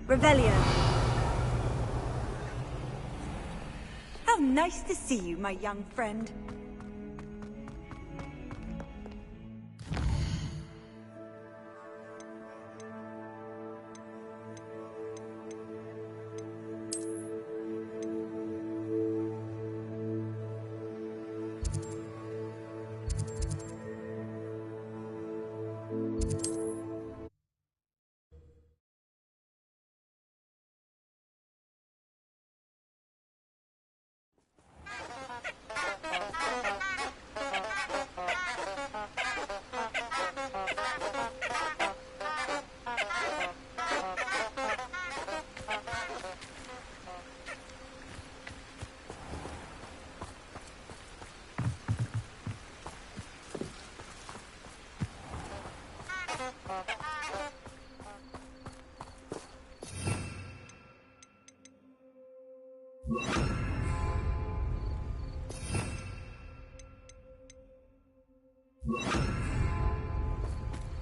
Revelio. How nice to see you, my young friend.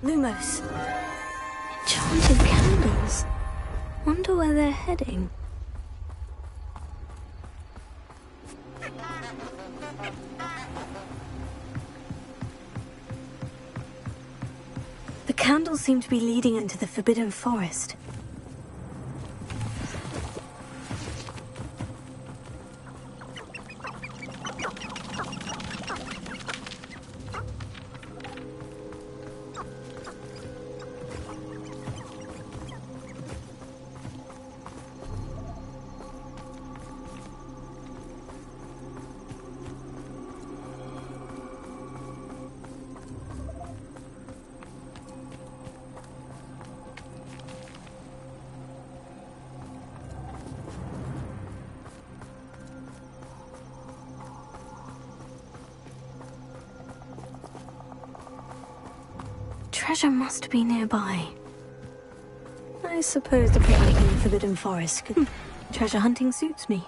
Lumos. Enchanted candles. Wonder where they're heading. The candles seem to be leading into the Forbidden Forest. Treasure must be nearby. I suppose the picnic in the Forbidden Forest could... Treasure hunting suits me.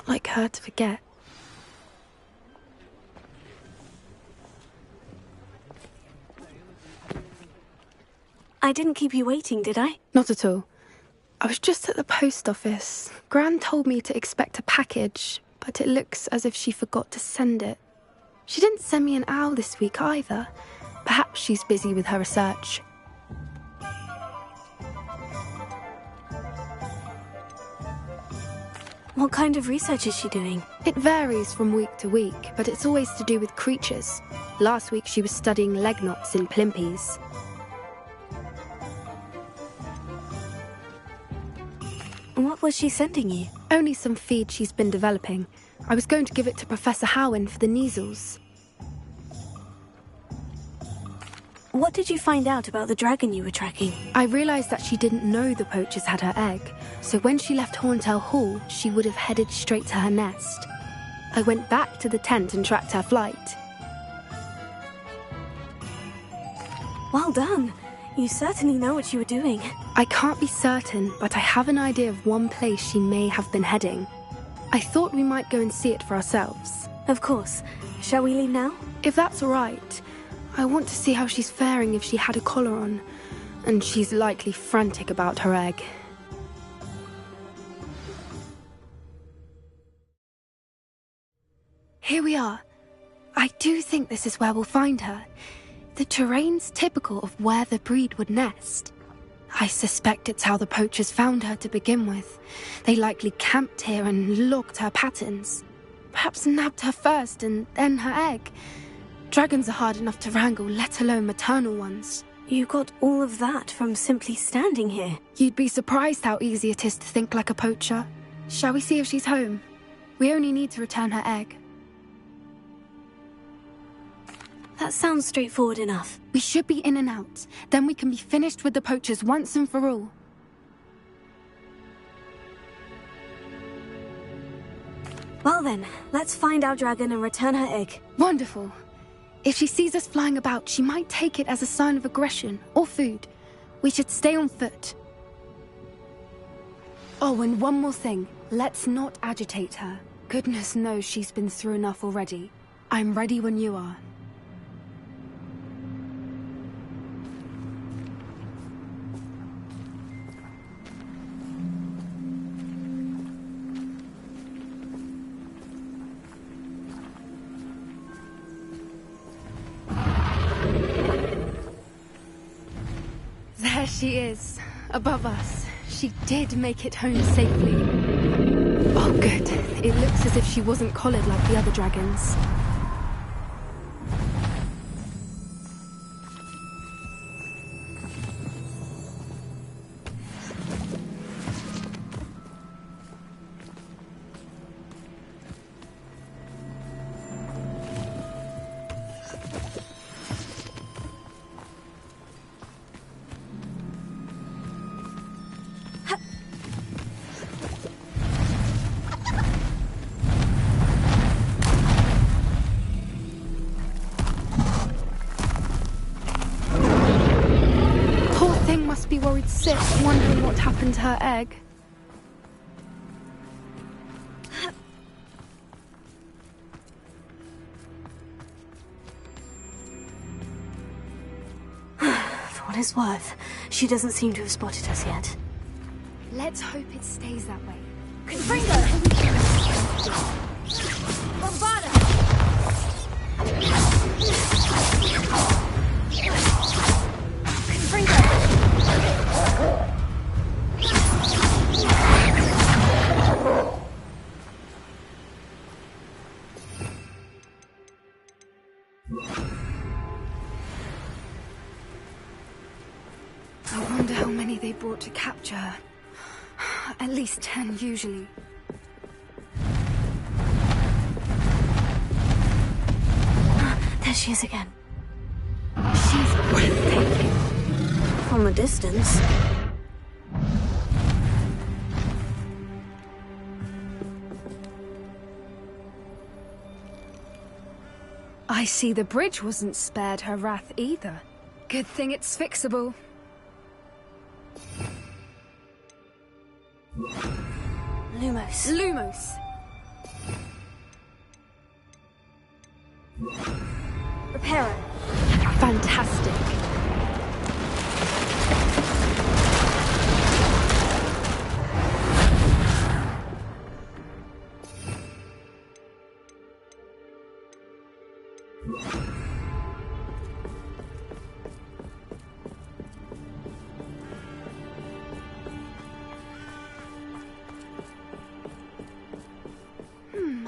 not like her to forget. I didn't keep you waiting, did I? Not at all. I was just at the post office. Gran told me to expect a package, but it looks as if she forgot to send it. She didn't send me an owl this week either. Perhaps she's busy with her research. What kind of research is she doing? It varies from week to week, but it's always to do with creatures. Last week she was studying leg knots in plimpies. What was she sending you? Only some feed she's been developing. I was going to give it to Professor Howen for the measles. What did you find out about the dragon you were tracking? I realised that she didn't know the poachers had her egg, so when she left Horntail Hall, she would have headed straight to her nest. I went back to the tent and tracked her flight. Well done. You certainly know what you were doing. I can't be certain, but I have an idea of one place she may have been heading. I thought we might go and see it for ourselves. Of course. Shall we leave now? If that's all right. I want to see how she's faring if she had a collar on. And she's likely frantic about her egg. Here we are. I do think this is where we'll find her. The terrain's typical of where the breed would nest. I suspect it's how the poachers found her to begin with. They likely camped here and logged her patterns. Perhaps nabbed her first and then her egg. Dragons are hard enough to wrangle, let alone maternal ones. You got all of that from simply standing here. You'd be surprised how easy it is to think like a poacher. Shall we see if she's home? We only need to return her egg. That sounds straightforward enough. We should be in and out. Then we can be finished with the poachers once and for all. Well then, let's find our dragon and return her egg. Wonderful. If she sees us flying about, she might take it as a sign of aggression or food. We should stay on foot. Oh, and one more thing. Let's not agitate her. Goodness knows she's been through enough already. I'm ready when you are. There she is, above us. She did make it home safely. Oh, good. It looks as if she wasn't collared like the other dragons. Must be worried sick, wondering what happened to her egg. For what it's worth, she doesn't seem to have spotted us yet. Let's hope it stays that way. Confringo! Bombada! I wonder how many they brought to capture her. At least 10, usually. There she is again. She's breathtaking. From a distance. I see the bridge wasn't spared her wrath either. Good thing it's fixable. Lumos. Lumos! Repairer. Fantastic.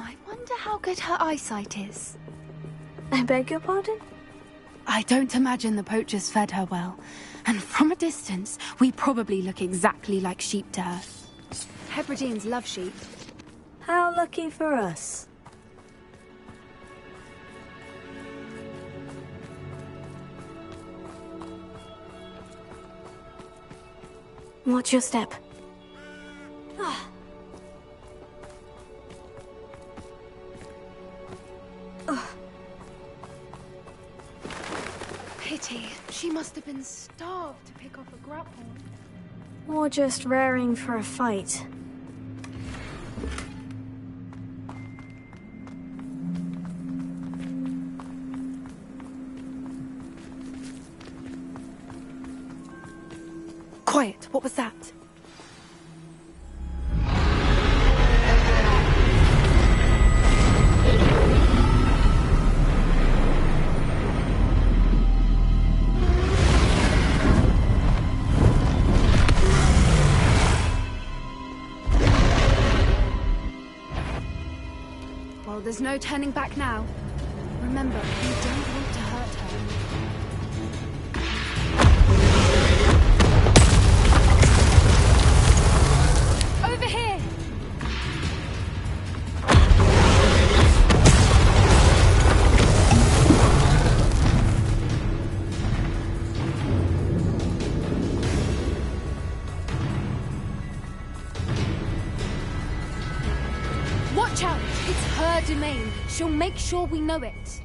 I wonder how good her eyesight is. I beg your pardon? I don't imagine the poachers fed her well. And from a distance, we probably look exactly like sheep to her. Hebrideans love sheep. How lucky for us. Watch your step. Pity. She must have been starved to pick off a grapple. Or just raring for a fight. Quiet. What was that? Well, there's no turning back now. Remember, you don't want to hurt her. Over here! Watch out! It's her domain. She'll make sure we know it.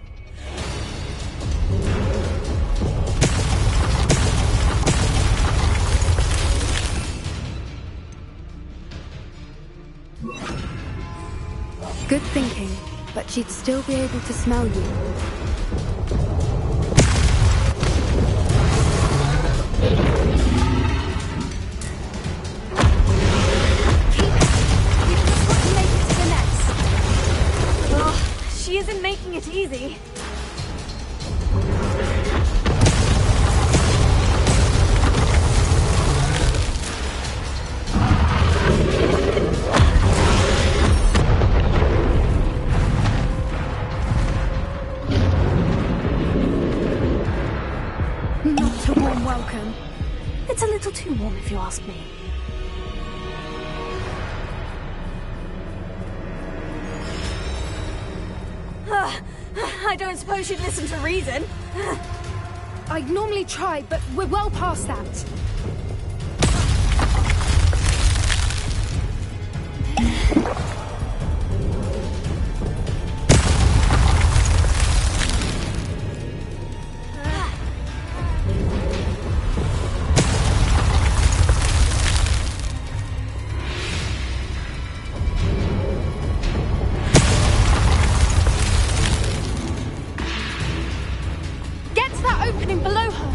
Good thinking, but she'd still be able to smell you. She isn't making it easy. Not a warm welcome. It's a little too warm if you ask me. I don't suppose you'd listen to reason. I'd normally try, but we're well past that. Opening below her.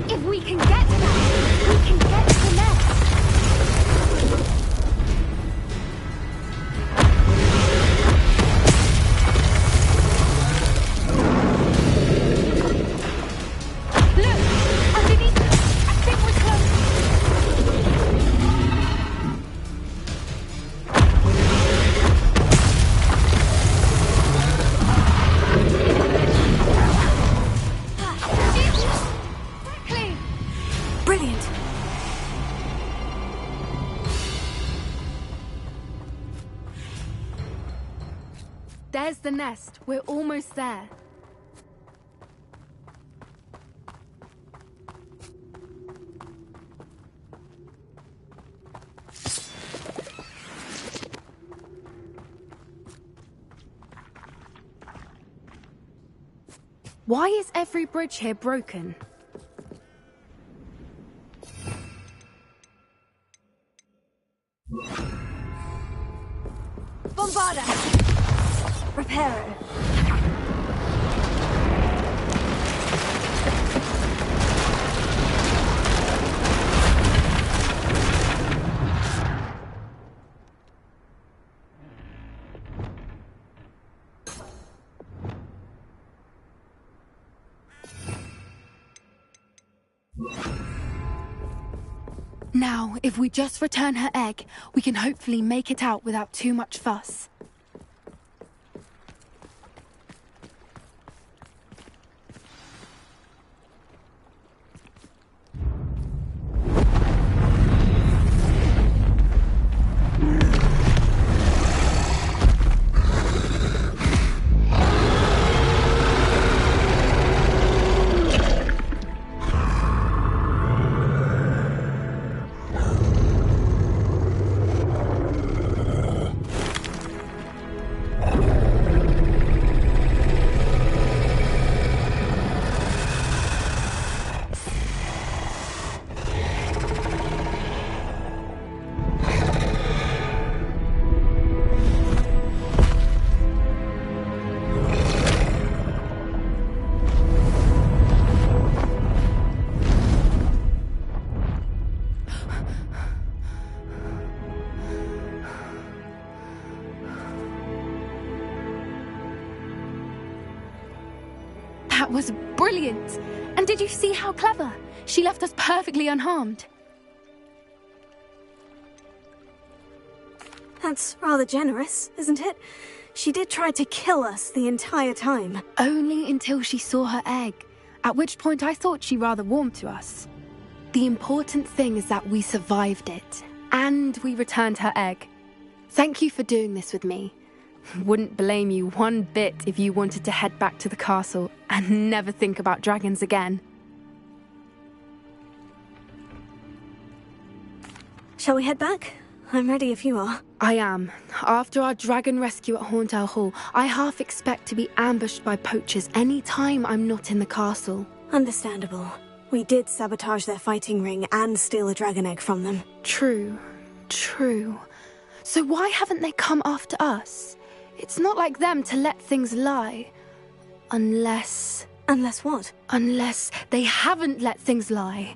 If we can get to that, we can get to the nest. Look, underneath us. I think we're close. Brilliant. There's the nest. We're almost there. Why is every bridge here broken? Bombarda! Reparo. Now, if we just return her egg, we can hopefully make it out without too much fuss. That was brilliant! And did you see how clever? She left us perfectly unharmed. That's rather generous, isn't it? She did try to kill us the entire time. Only until she saw her egg, at which point I thought she rather warmed to us. The important thing is that we survived it, and we returned her egg. Thank you for doing this with me. Wouldn't blame you one bit if you wanted to head back to the castle and never think about dragons again. Shall we head back? I'm ready if you are. I am. After our dragon rescue at Hauntel Hall, I half expect to be ambushed by poachers any time I'm not in the castle. Understandable. We did sabotage their fighting ring and steal a dragon egg from them. True. So why haven't they come after us? It's not like them to let things lie. Unless... Unless what? Unless they haven't let things lie.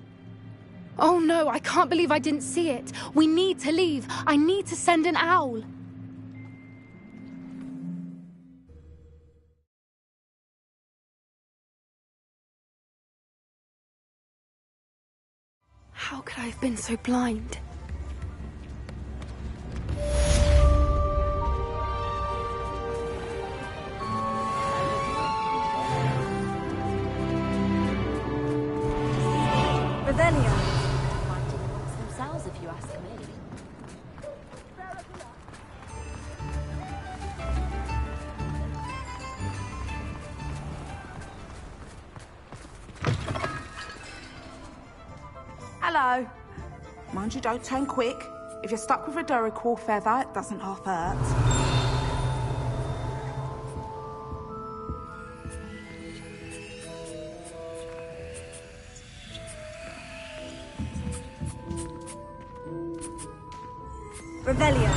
Oh no, I can't believe I didn't see it. We need to leave. I need to send an owl. How could I have been so blind? Revelio. Fighting amongst themselves, if you ask me. Hello. Mind you, don't turn quick. If you're stuck with a Duracell feather, it doesn't half hurt. Revelio.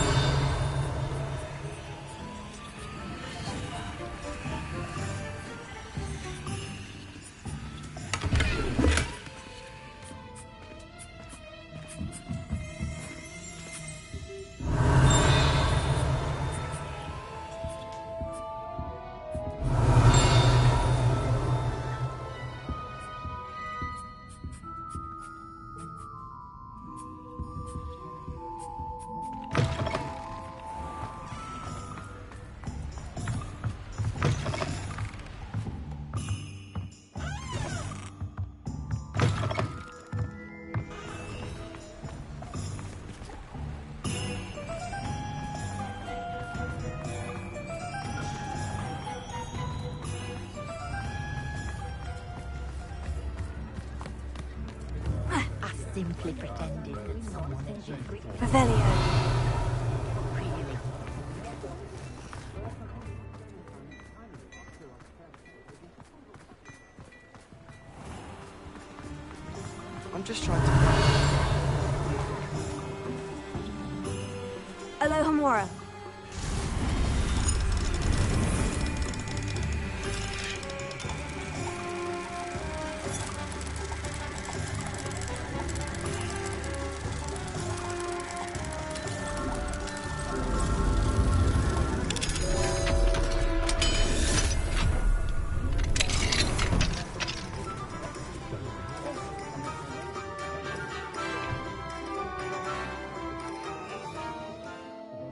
Simply pretended that someone is your Revelio. really. I'm just trying to... Aloha Mora.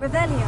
Revelio.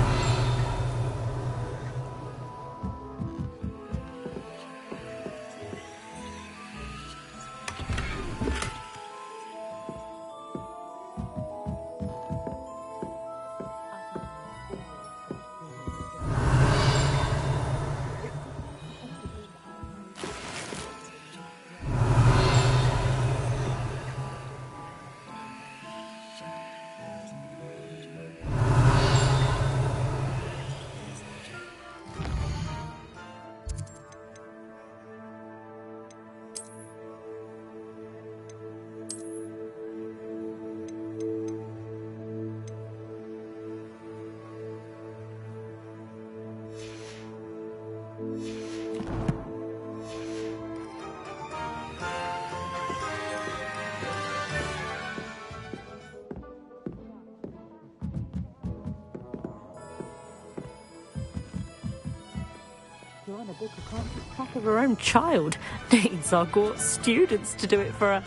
Joanna Booker can't keep track of her own child. Needs Hogwarts students to do it for her.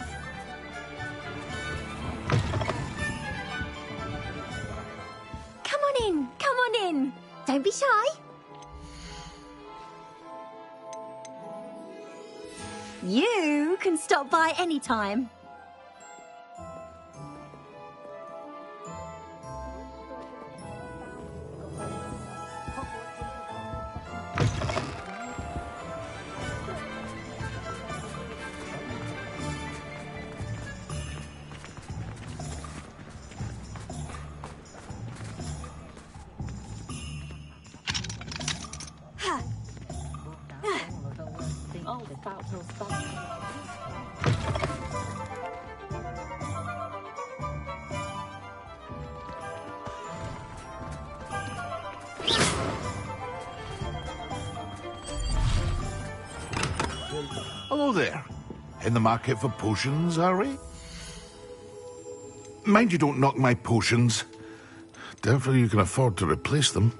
Come on in, come on in. Don't be shy. You can stop by any time. Oh, the fountain spell. Hello there. In the market for potions, are we? Mind you don't knock my potions. Doubtful you can afford to replace them.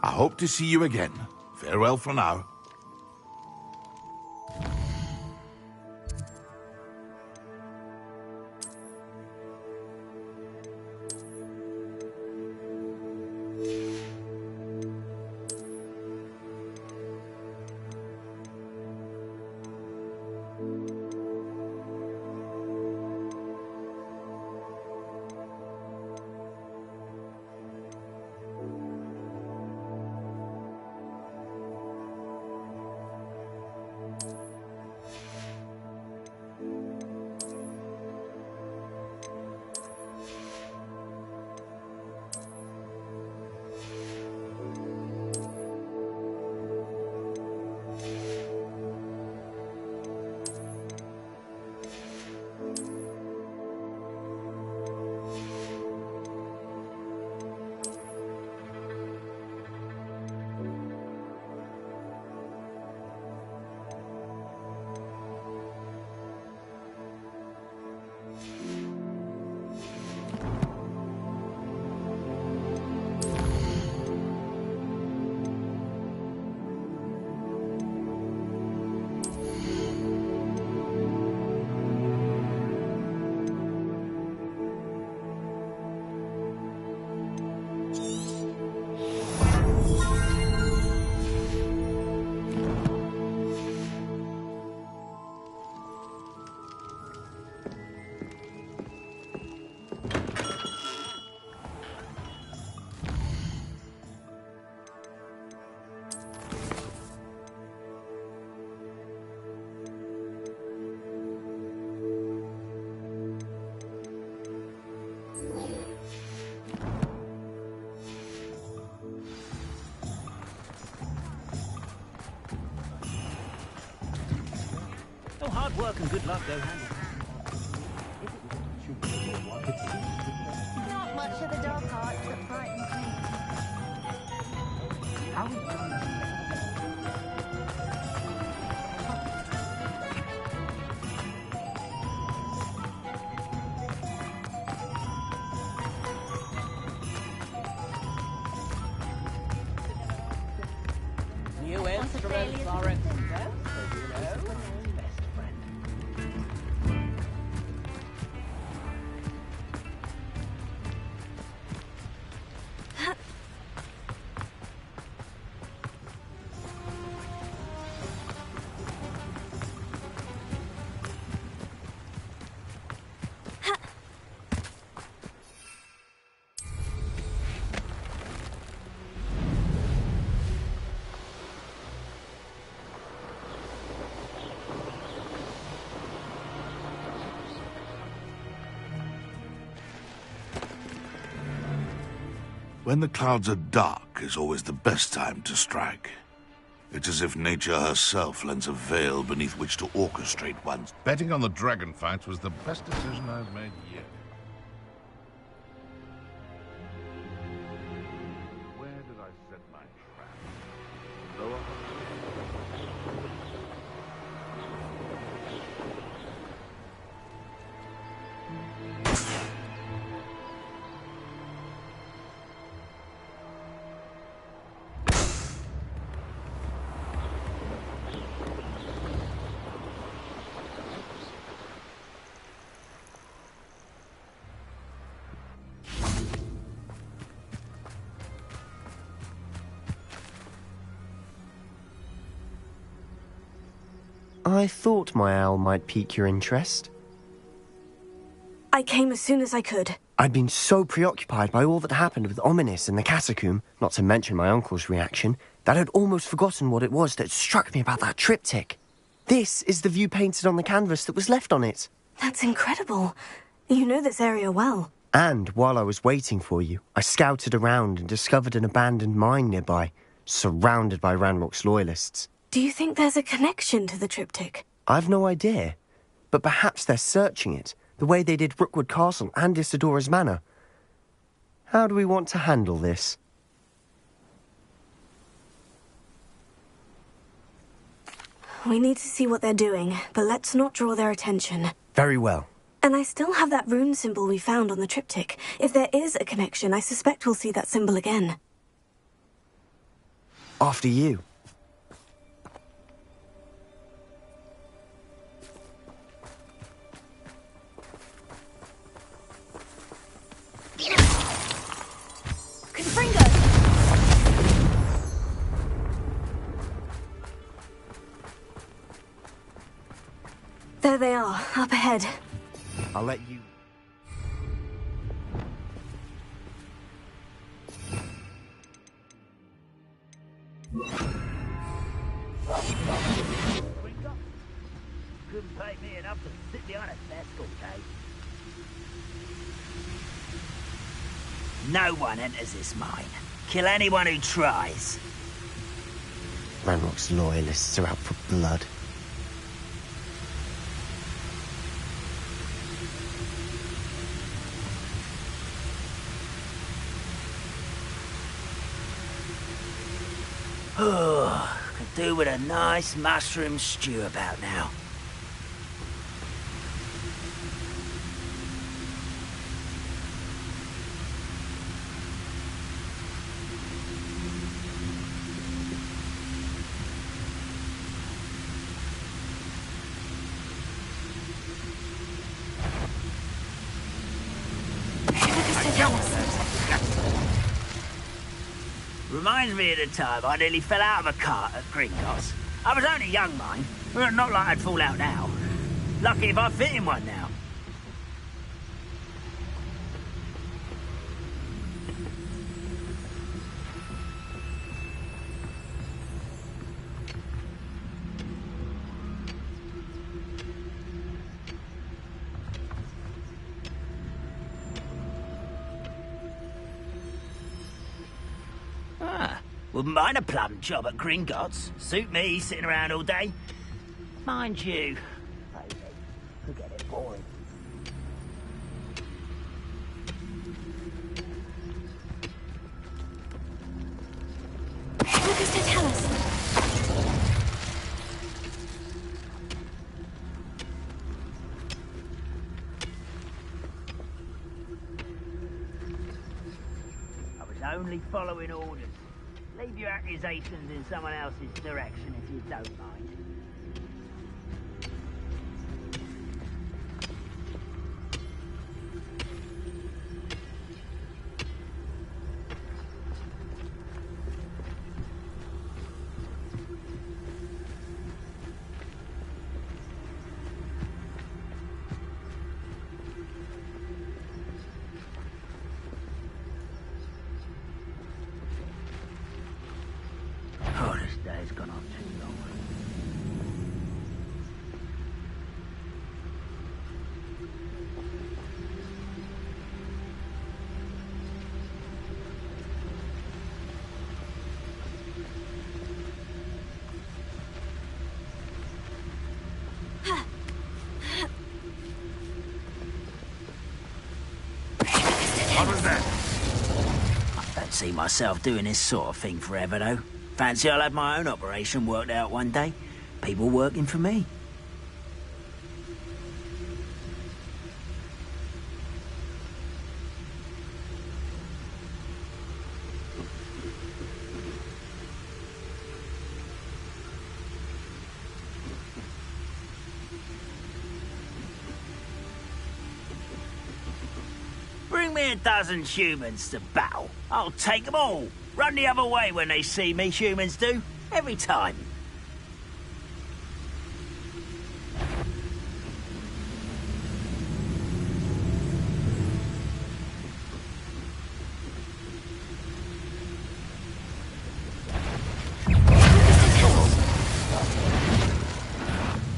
I hope to see you again. Farewell for now. Oh, hard work and good luck go hand in hand. much of the dog parts that frightens me. New instruments are expensive, you know. Best friend. When the clouds are dark is always the best time to strike. It's as if nature herself lends a veil beneath which to orchestrate one's... Betting on the dragon fight was the best decision I've made yet. Where did I set my trap? Lower? I thought my owl might pique your interest. I came as soon as I could. I'd been so preoccupied by all that happened with Ominis and the catacomb, not to mention my uncle's reaction, that I'd almost forgotten what it was that struck me about that triptych. This is the view painted on the canvas that was left on it. That's incredible. You know this area well. And while I was waiting for you, I scouted around and discovered an abandoned mine nearby, surrounded by Ranrock's loyalists. Do you think there's a connection to the triptych? I've no idea, but perhaps they're searching it, the way they did Rookwood Castle and Isidora's Manor. How do we want to handle this? We need to see what they're doing, but let's not draw their attention. Very well. And I still have that rune symbol we found on the triptych. If there is a connection, I suspect we'll see that symbol again. After you. There they are, up ahead. I'll let you... Couldn't pay me enough to sit behind a desk all day. No one enters this mine. Kill anyone who tries. Ranrock's loyalists are out for blood. Oh, could do with a nice mushroom stew about now. Reminds me of the time I nearly fell out of a cart at Gringotts. I was only young, mind. Not like I'd fall out now. Lucky if I fit in one now. Wouldn't mind a plum job at Gringotts. Suit me, sitting around all day. Mind you, could get it boring. only following orders. Leave your accusations in someone else's direction if you don't mind. Oh, this day's gone on too long. What was that? I don't see myself doing this sort of thing forever, though. Fancy I'll have my own operation worked out one day. People working for me. Bring me a dozen humans to battle. I'll take them all. Run the other way when they see me, humans do. Every time.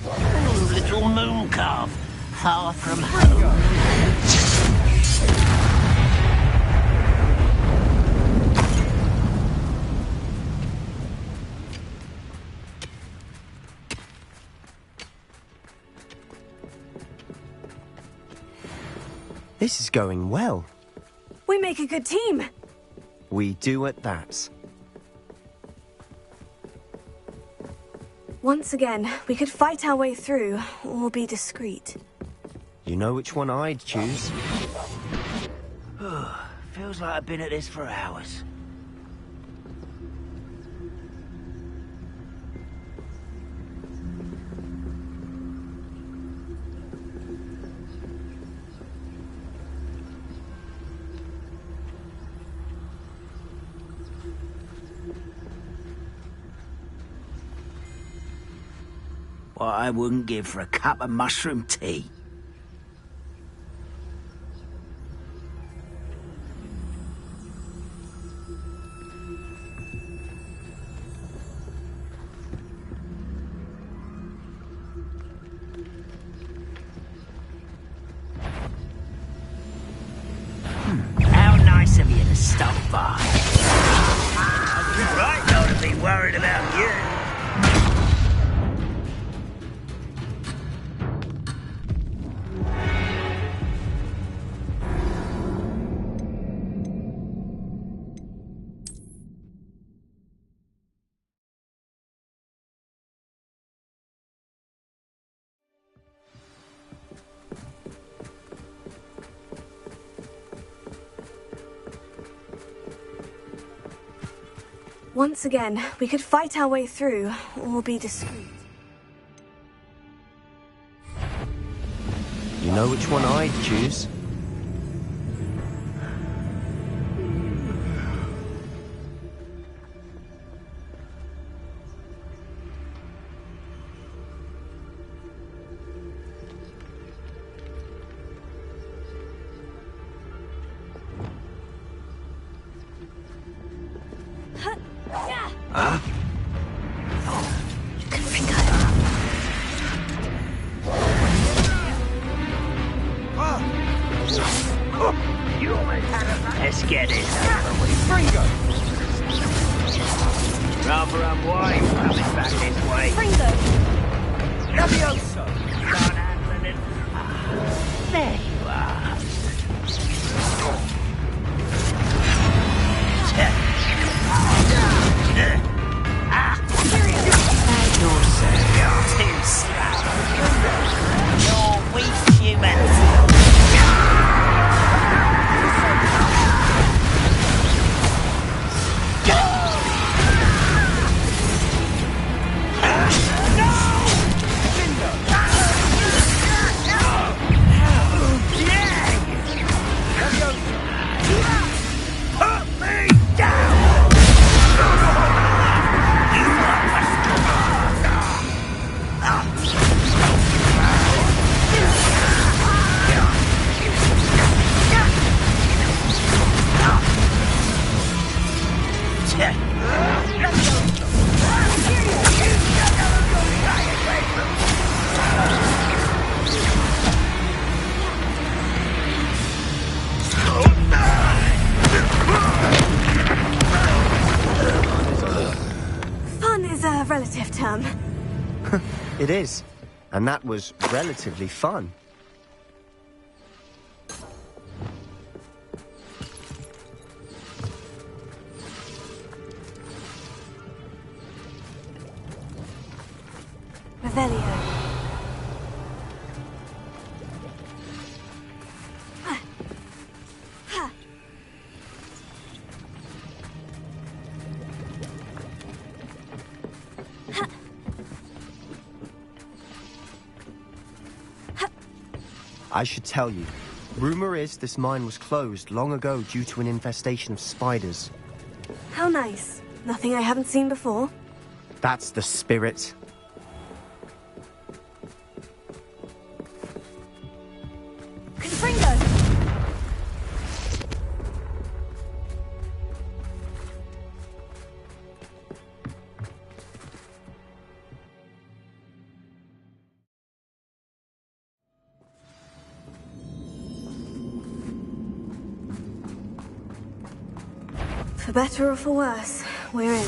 Oh, little moon calf, far from home. This is going well. We make a good team. We do at that. Once again, we could fight our way through, or be discreet. You know which one I'd choose. Feels like I've been at this for hours. What I wouldn't give for a cup of mushroom tea. How nice of you to stop by. Right, not to be worried about you. Once again, we could fight our way through, or be discreet. You know which one I'd choose. Huh? Let's get it over with. Rather unwise coming back this way. Levioso! Can't handle it. There you are. You're too slow. You're weak humans. It is. And that was relatively fun. Revelio. I should tell you. Rumor is this mine was closed long ago due to an infestation of spiders. How nice. Nothing I haven't seen before. That's the spirit. Confringo! For better or for worse, we're in.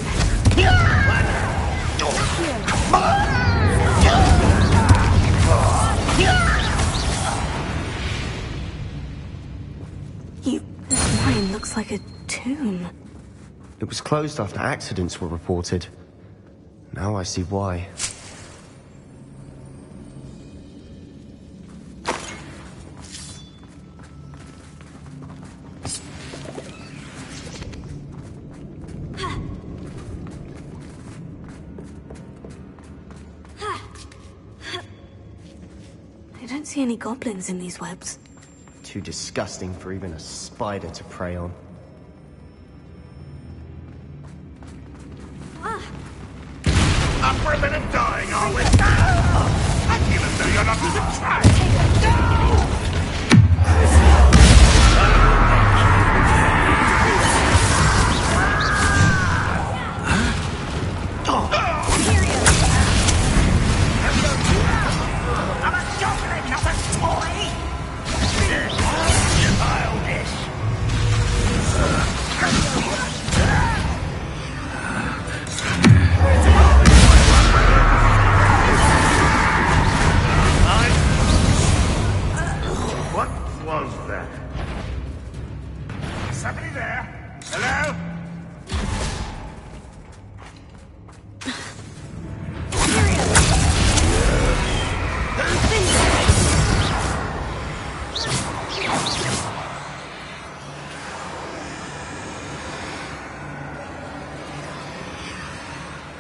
This mine looks like a tomb. It was closed after accidents were reported. Now I see why. I don't see any goblins in these webs. Too disgusting for even a spider to prey on. Up for a bit of dying, are we? I feel as though you're not even trying. I'm a goblin, not a toy! Childish! What was that? Somebody there? Hello?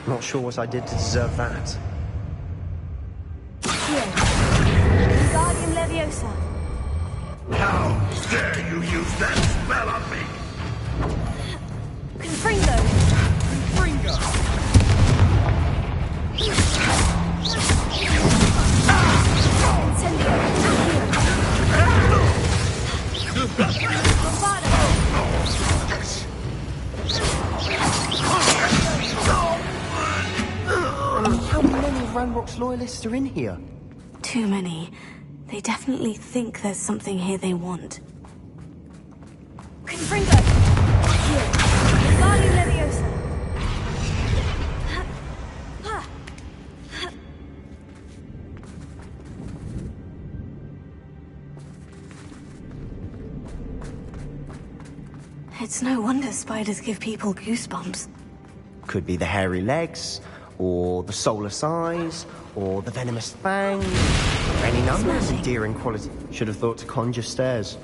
Not sure what I did to deserve that. Guardian Leviosa. How dare you use that spell on me? Confringo. How many Ranrock's loyalists are in here? Too many. They definitely think there's something here they want. Confringo! Here. Guardian Leviosa. It's no wonder spiders give people goosebumps. Could be the hairy legs, or the soulless eyes, or the venomous fangs, or any number of endearing qualities. Should have thought to conjure stairs.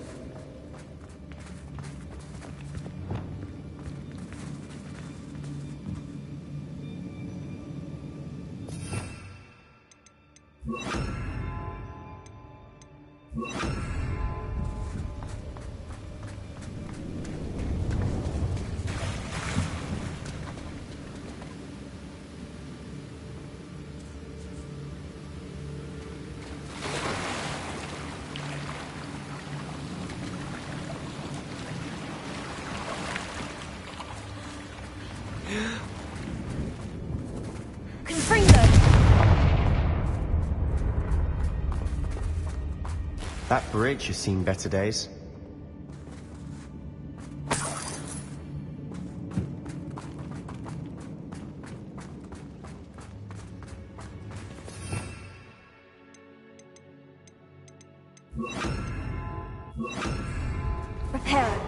Confringo! That bridge has seen better days. Reparo.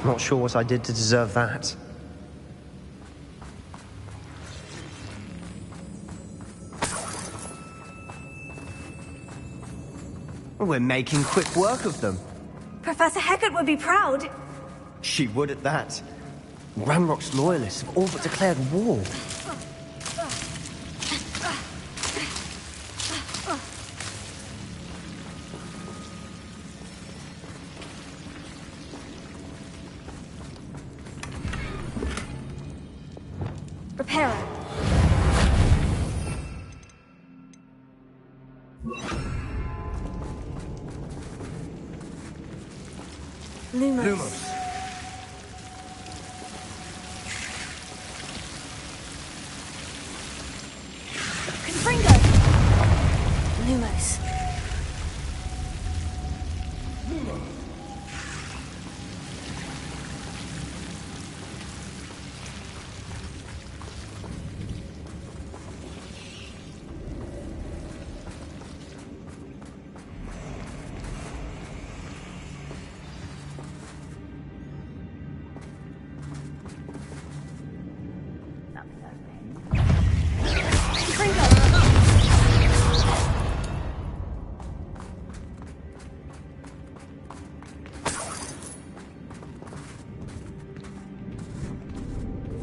Not sure what I did to deserve that. We're making quick work of them. Professor Hecat would be proud. She would at that. Ranrock's loyalists have all but declared war. Reparo. Lumos. Confringo. Lumos.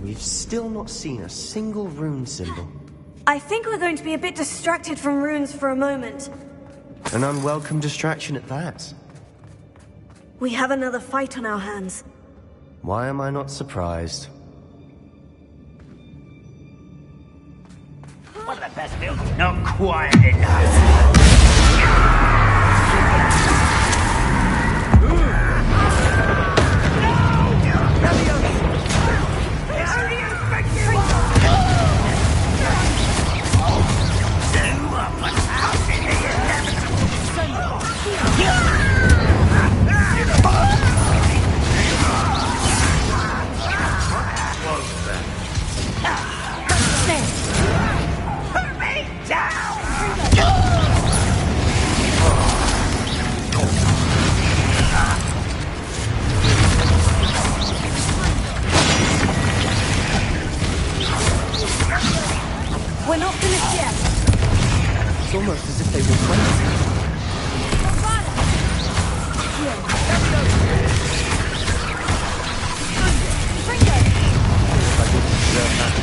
We've still not seen a single rune symbol. I think we're going to be a bit distracted from runes for a moment. An unwelcome distraction at that. We have another fight on our hands. Why am I not surprised? One of the best buildings, not quiet enough. We're not finished yet. It's almost as if they were friends. I didn't deserve that.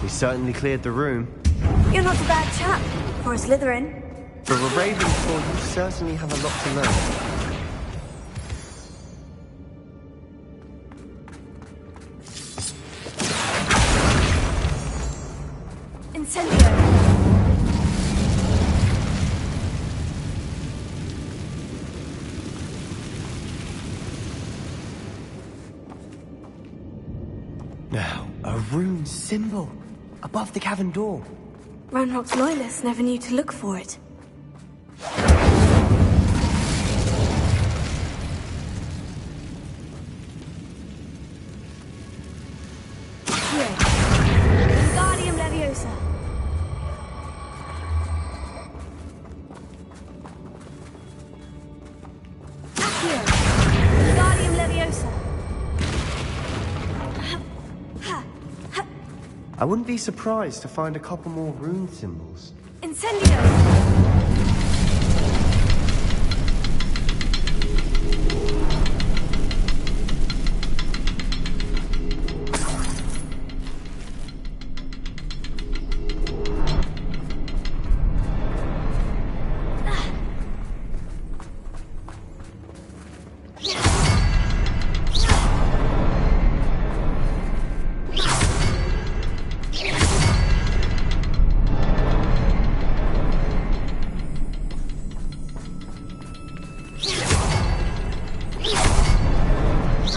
We certainly cleared the room. You're not a bad chap for a Slytherin. For a Ravenclaw, you certainly have a lot to learn. Incendio. Now, a rune symbol above the cavern door. Ranrock's loyalists never knew to look for it. Here. Wingardium Leviosa. Accio. Wingardium Leviosa. I wouldn't be surprised to find a couple more rune symbols. Incendio.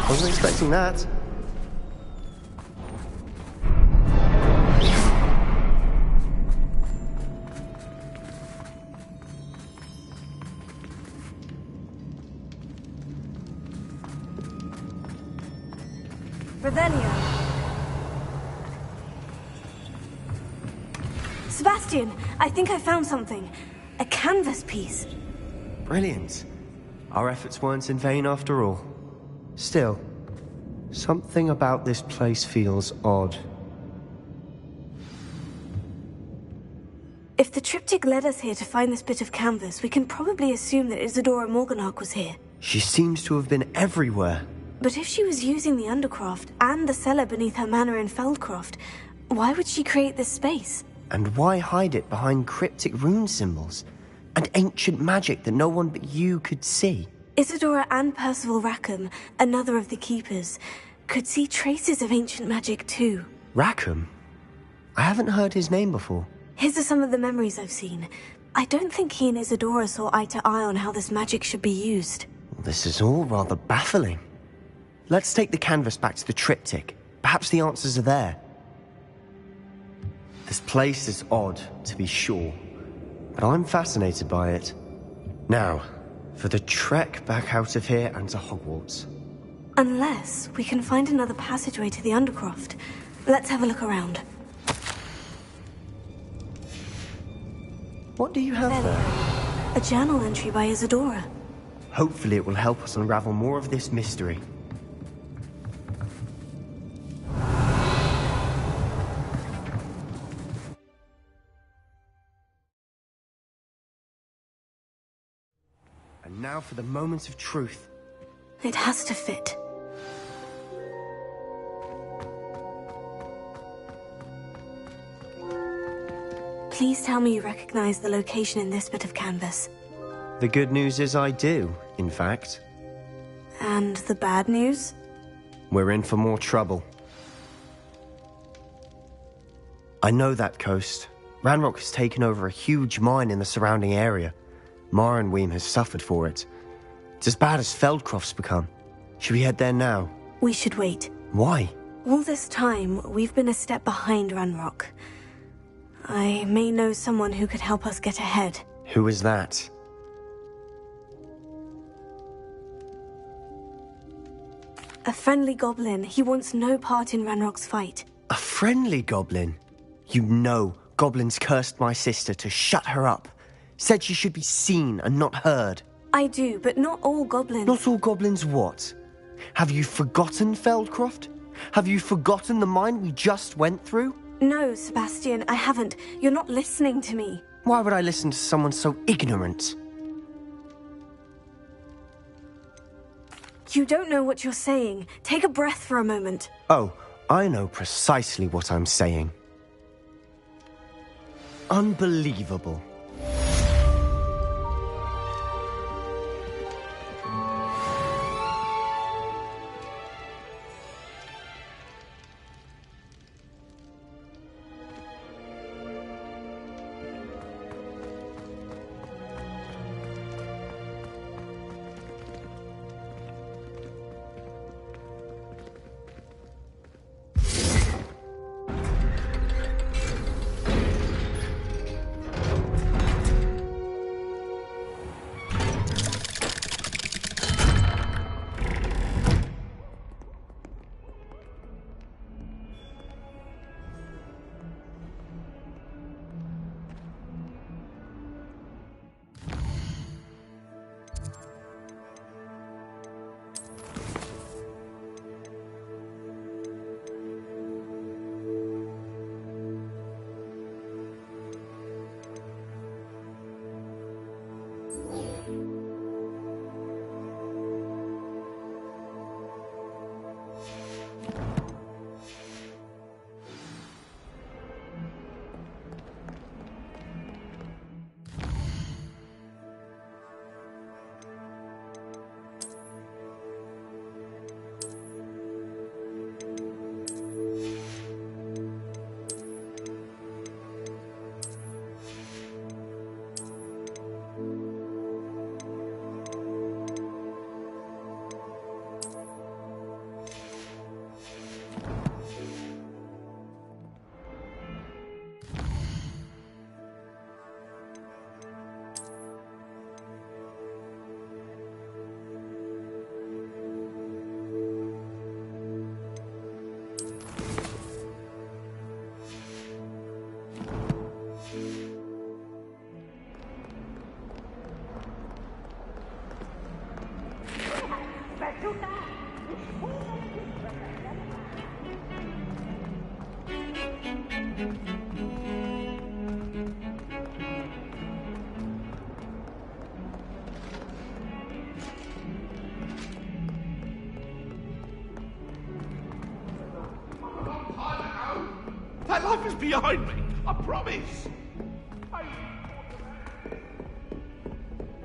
Wasn't expecting that. Revelio. Sebastian, I think I found something. A canvas piece. Brilliant. Our efforts weren't in vain after all. Still, something about this place feels odd. If the triptych led us here to find this bit of canvas, we can probably assume that Isadora Morganach was here. She seems to have been everywhere. But if she was using the Undercroft and the cellar beneath her manor in Feldcroft, why would she create this space? And why hide it behind cryptic rune symbols and ancient magic that no one but you could see? Isadora and Percival Rackham, another of the Keepers, could see traces of ancient magic too. Rackham? I haven't heard his name before. His are some of the memories I've seen. I don't think he and Isadora saw eye to eye on how this magic should be used. This is all rather baffling. Let's take the canvas back to the triptych. Perhaps the answers are there. This place is odd, to be sure, but I'm fascinated by it. Now, for the trek back out of here and to Hogwarts. Unless we can find another passageway to the Undercroft. Let's have a look around. What do you have there? A journal entry by Isadora. Hopefully it will help us unravel more of this mystery. And now for the moment of truth. It has to fit. Please tell me you recognize the location in this bit of canvas. The good news is I do, in fact. And the bad news? We're in for more trouble. I know that coast. Ranrock has taken over a huge mine in the surrounding area. Marrenweem has suffered for it. It's as bad as Feldcroft's become. Should we head there now? We should wait. Why? All this time, we've been a step behind Ranrock. I may know someone who could help us get ahead. Who is that? A friendly goblin. He wants no part in Ranrock's fight. A friendly goblin? You know goblins cursed my sister to shut her up. Said she should be seen and not heard. I do, but not all goblins. Not all goblins what? Have you forgotten Feldcroft? Have you forgotten the mine we just went through? No, Sebastian, I haven't. You're not listening to me. Why would I listen to someone so ignorant? You don't know what you're saying. Take a breath for a moment. Oh, I know precisely what I'm saying. Unbelievable. That life is behind me, I promise.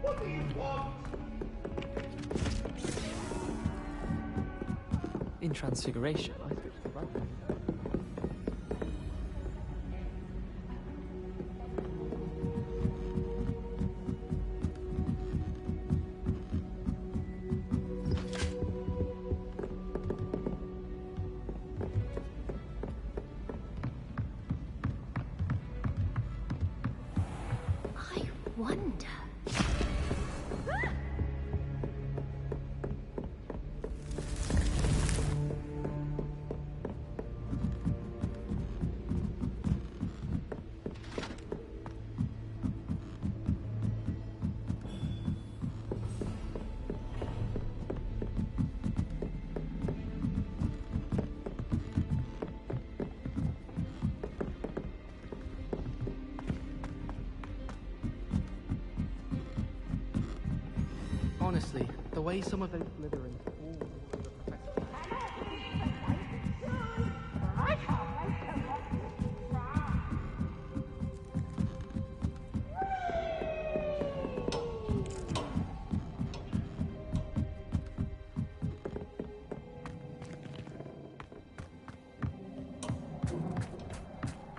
What do you want? In Transfiguration, right? Honestly, the way some of those slithering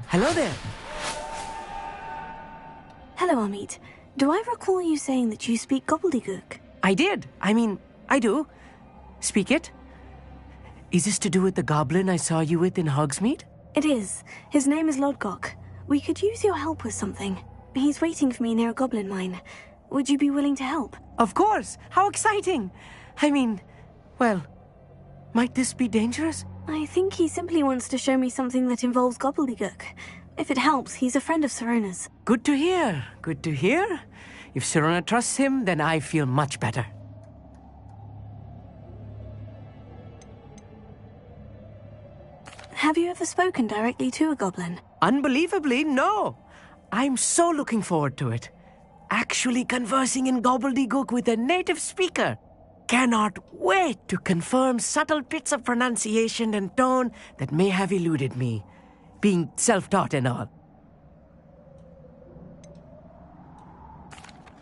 Hello there. Hello, Amit. Do I recall you saying that you speak gobbledygook? I did. I do. Speak it. Is this to do with the goblin I saw you with in Hogsmeade? It is. His name is Lodgok. We could use your help with something. He's waiting for me near a goblin mine. Would you be willing to help? Of course. How exciting. Well, might this be dangerous? I think he simply wants to show me something that involves gobbledygook. If it helps, he's a friend of Sirona's. Good to hear. Good to hear. If Sirona trusts him, then I feel much better. Have you ever spoken directly to a goblin? Unbelievably, no. I'm so looking forward to it. Actually conversing in gobbledygook with a native speaker. Cannot wait to confirm subtle bits of pronunciation and tone that may have eluded me, being self-taught and all.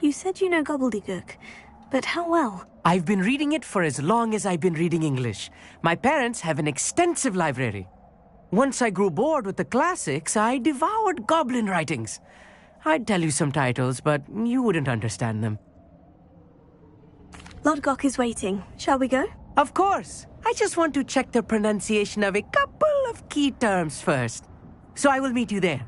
You said you know gobbledygook, but how well? I've been reading it for as long as I've been reading English. My parents have an extensive library. Once I grew bored with the classics, I devoured goblin writings. I'd tell you some titles, but you wouldn't understand them. Lodgok is waiting. Shall we go? Of course. I just want to check the pronunciation of a couple of key terms first. So I will meet you there.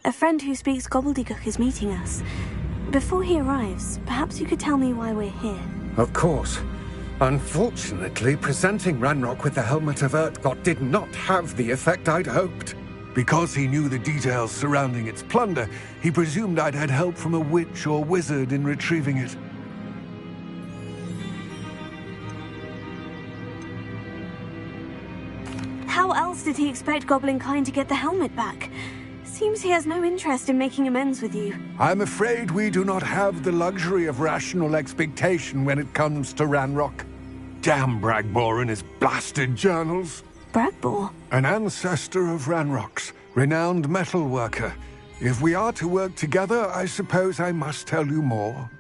A friend who speaks gobbledygook is meeting us. Before he arrives, perhaps you could tell me why we're here. Of course. Unfortunately, presenting Ranrock with the Helmet of Urtkot did not have the effect I'd hoped. Because he knew the details surrounding its plunder, he presumed I'd had help from a witch or wizard in retrieving it. How else did he expect Goblinkind to get the helmet back? Seems he has no interest in making amends with you. I'm afraid we do not have the luxury of rational expectation when it comes to Ranrock. Damn Bragbor and his blasted journals. Bragbor? An ancestor of Ranrock's, renowned metal worker. If we are to work together, I suppose I must tell you more.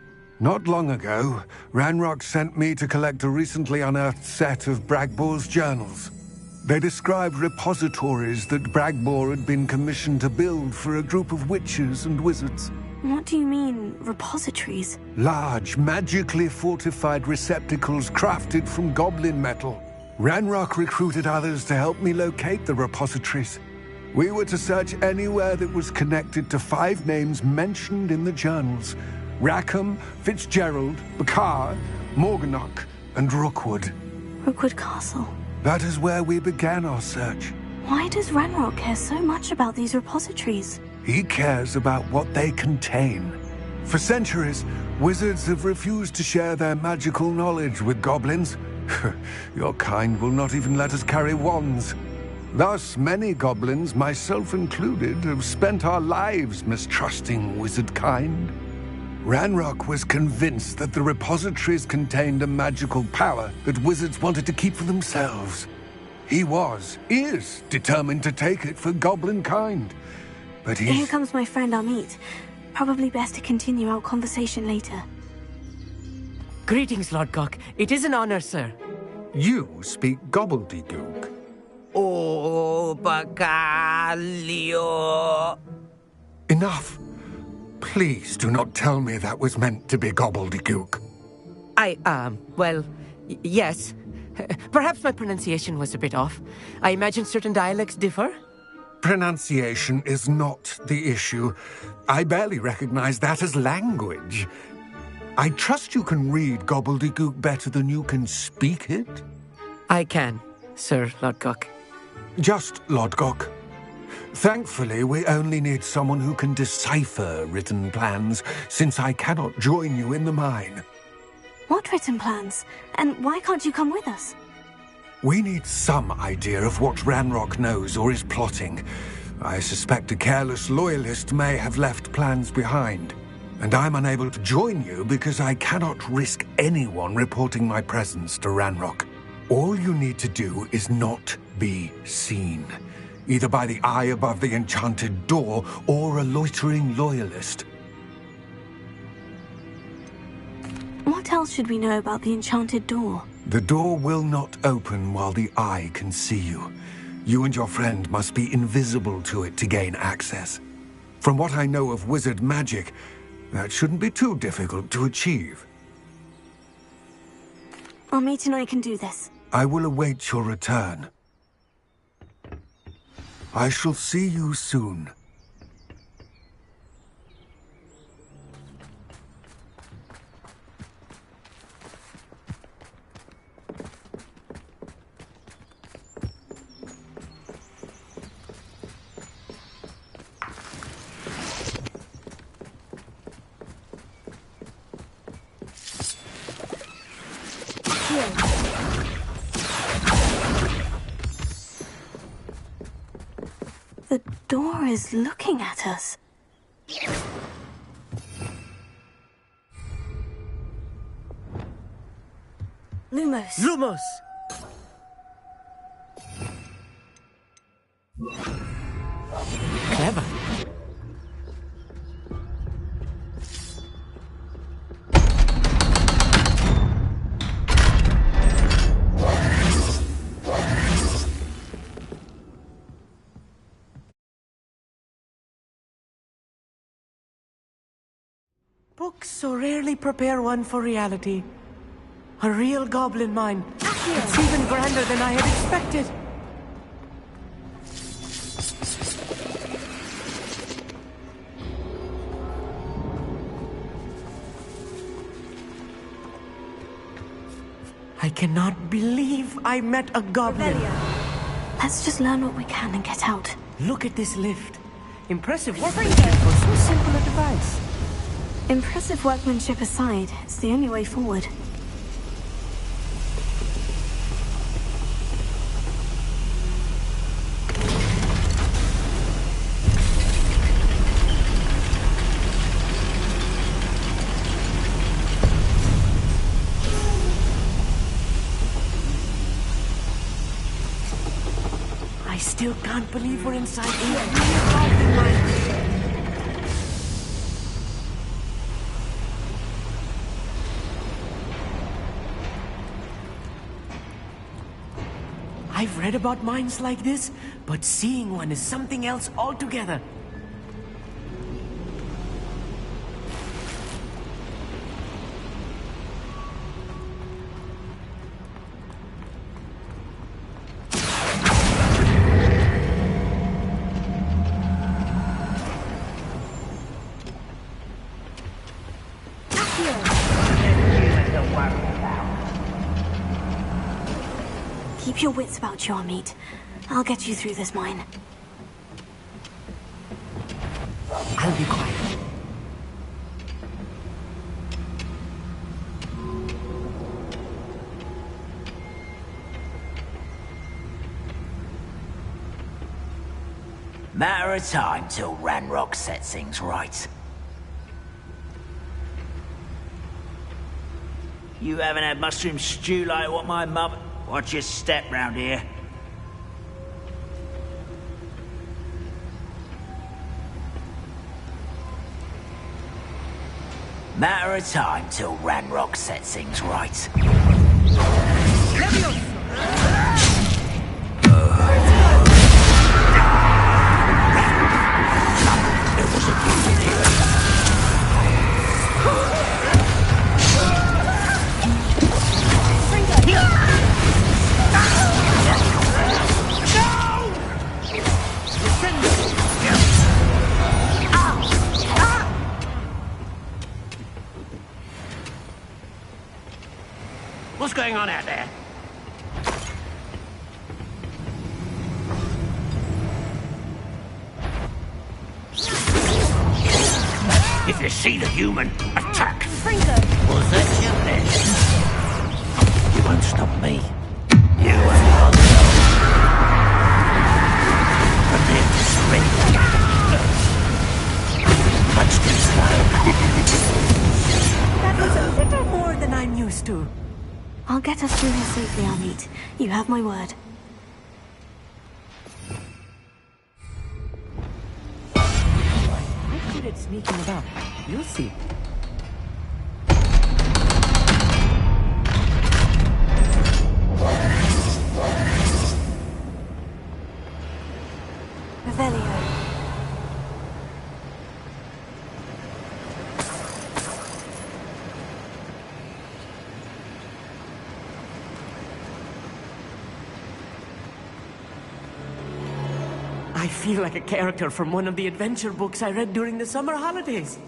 Not long ago, Ranrock sent me to collect a recently unearthed set of Bragbor's journals. They described repositories that Bragbor had been commissioned to build for a group of witches and wizards. What do you mean, repositories? Large, magically fortified receptacles crafted from goblin metal. Ranrock recruited others to help me locate the repositories. We were to search anywhere that was connected to 5 names mentioned in the journals: Rackham, Fitzgerald, Bakar, Morganach, and Rookwood. Rookwood Castle. That is where we began our search. Why does Ranrock care so much about these repositories? He cares about what they contain. For centuries, wizards have refused to share their magical knowledge with goblins. Your kind will not even let us carry wands. Thus, many goblins, myself included, have spent our lives mistrusting wizard kind. Ranrock was convinced that the repositories contained a magical power that wizards wanted to keep for themselves. He is determined to take it for goblin kind. But Here comes my friend Amit. Probably best to continue our conversation later. Greetings, Lodgok. It is an honor, sir. You speak gobbledygook. Oh, bacalio. Enough. Please do not tell me that was meant to be gobbledygook. Yes. Perhaps my pronunciation was a bit off. I imagine certain dialects differ. Pronunciation is not the issue. I barely recognize that as language. I trust you can read gobbledygook better than you can speak it? I can, Sir Lodgok. Just Lodgok. Thankfully, we only need someone who can decipher written plans, since I cannot join you in the mine. What written plans? And why can't you come with us? We need some idea of what Ranrock knows or is plotting. I suspect a careless loyalist may have left plans behind. And I'm unable to join you because I cannot risk anyone reporting my presence to Ranrock. All you need to do is not be seen, either by the eye above the enchanted door or a loitering loyalist. What else should we know about the enchanted door? The door will not open while the eye can see you. You and your friend must be invisible to it to gain access. From what I know of wizard magic, that shouldn't be too difficult to achieve. Amit and I can do this. I will await your return. I shall see you soon. The door is looking at us. Lumos. Lumos! Clever. Books so rarely prepare one for reality. A real goblin mine. It's even grander than I had expected. I cannot believe I met a goblin. Let's just learn what we can and get out. Look at this lift. Impressive workmanship for so simple a device. Impressive workmanship aside, it's the only way forward. I still can't believe we're inside a real goblin mine. I've read about mines like this, but seeing one is something else altogether. Keep your wits about you, Amit. I'll get you through this mine. I'll be quiet. Matter of time till Ranrock sets things right. You haven't had mushroom stew like what my mother... Watch your step round here. Matter of time till Ranrock sets things right. Leviosa! going on out there? If you see the human, attack! Fringo! Was that your pleasure? You won't stop me. You won't bother. Prepare to surrender. Much too slow. That was a little more than I'm used to. I'll get us through here safely, Amit. You have my word. I'm good at sneaking about. You'll see. Revelio. I feel like a character from one of the adventure books I read during the summer holidays.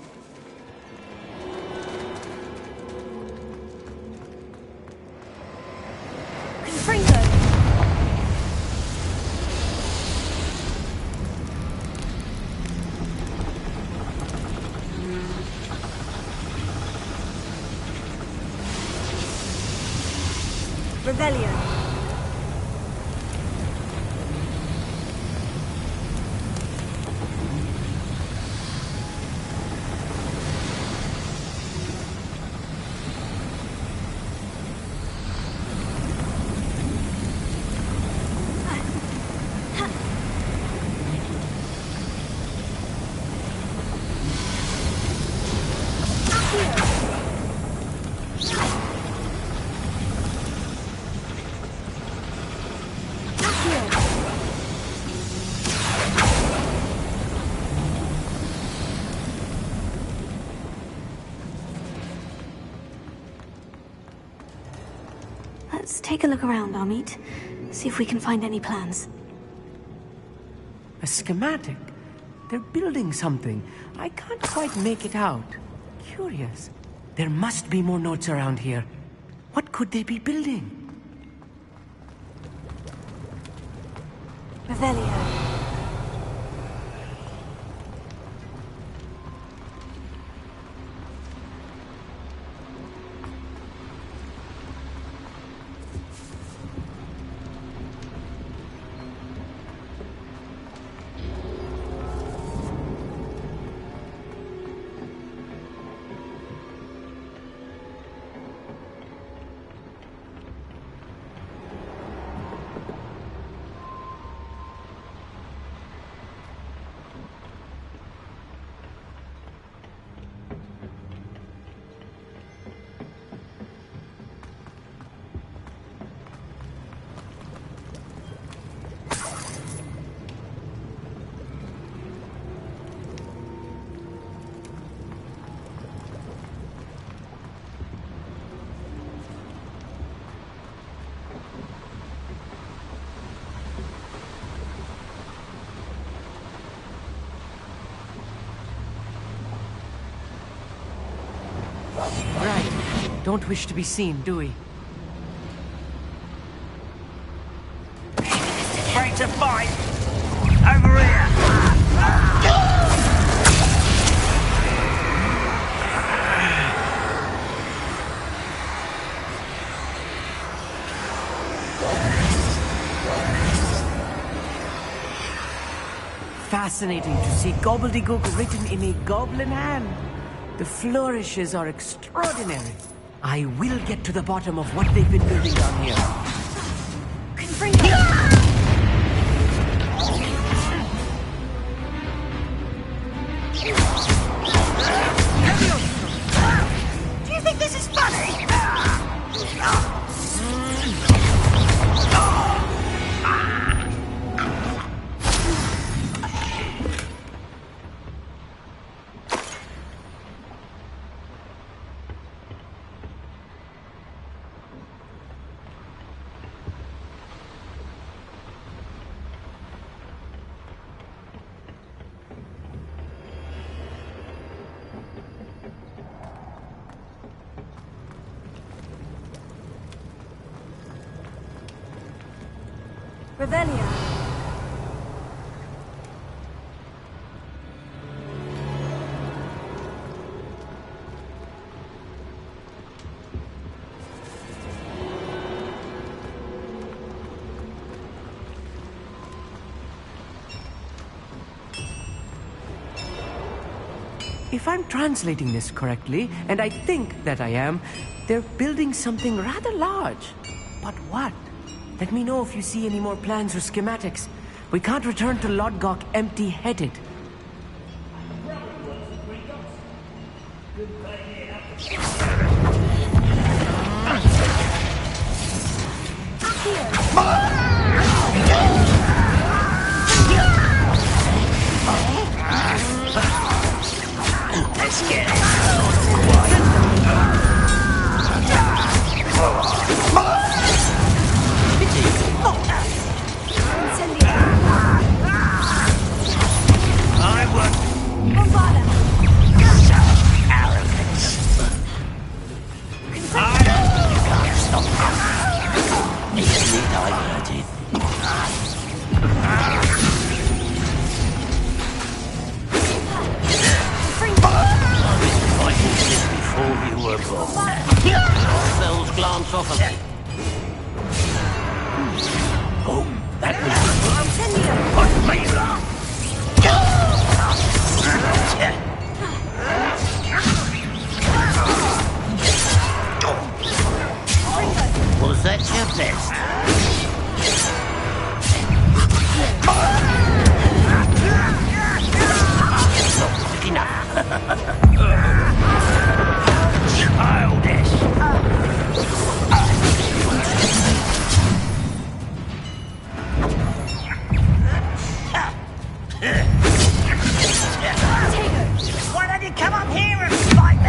Fringo! Revelio. Let's take a look around, Amit. See if we can find any plans. A schematic? They're building something. I can't quite make it out. Curious. There must be more notes around here. What could they be building? Revelio. Right. Don't wish to be seen, do we? Afraid to fight! Over here! Fascinating to see gobbledygook written in a goblin hand. The flourishes are extraordinary. I will get to the bottom of what they've been building down here. Do you think this is funny? Revelia. If I'm translating this correctly, and I think that I am, they're building something rather large. But what? Let me know if you see any more plans or schematics. We can't return to Lodgok empty-headed. Let's get it. I want arrogance. You can't stop me. Easily diverted. Before you were born. Spells glance off of it. Oh, that was put me wrong. Was that your best? Not quick enough. Childish. Why don't you come up here and fight me?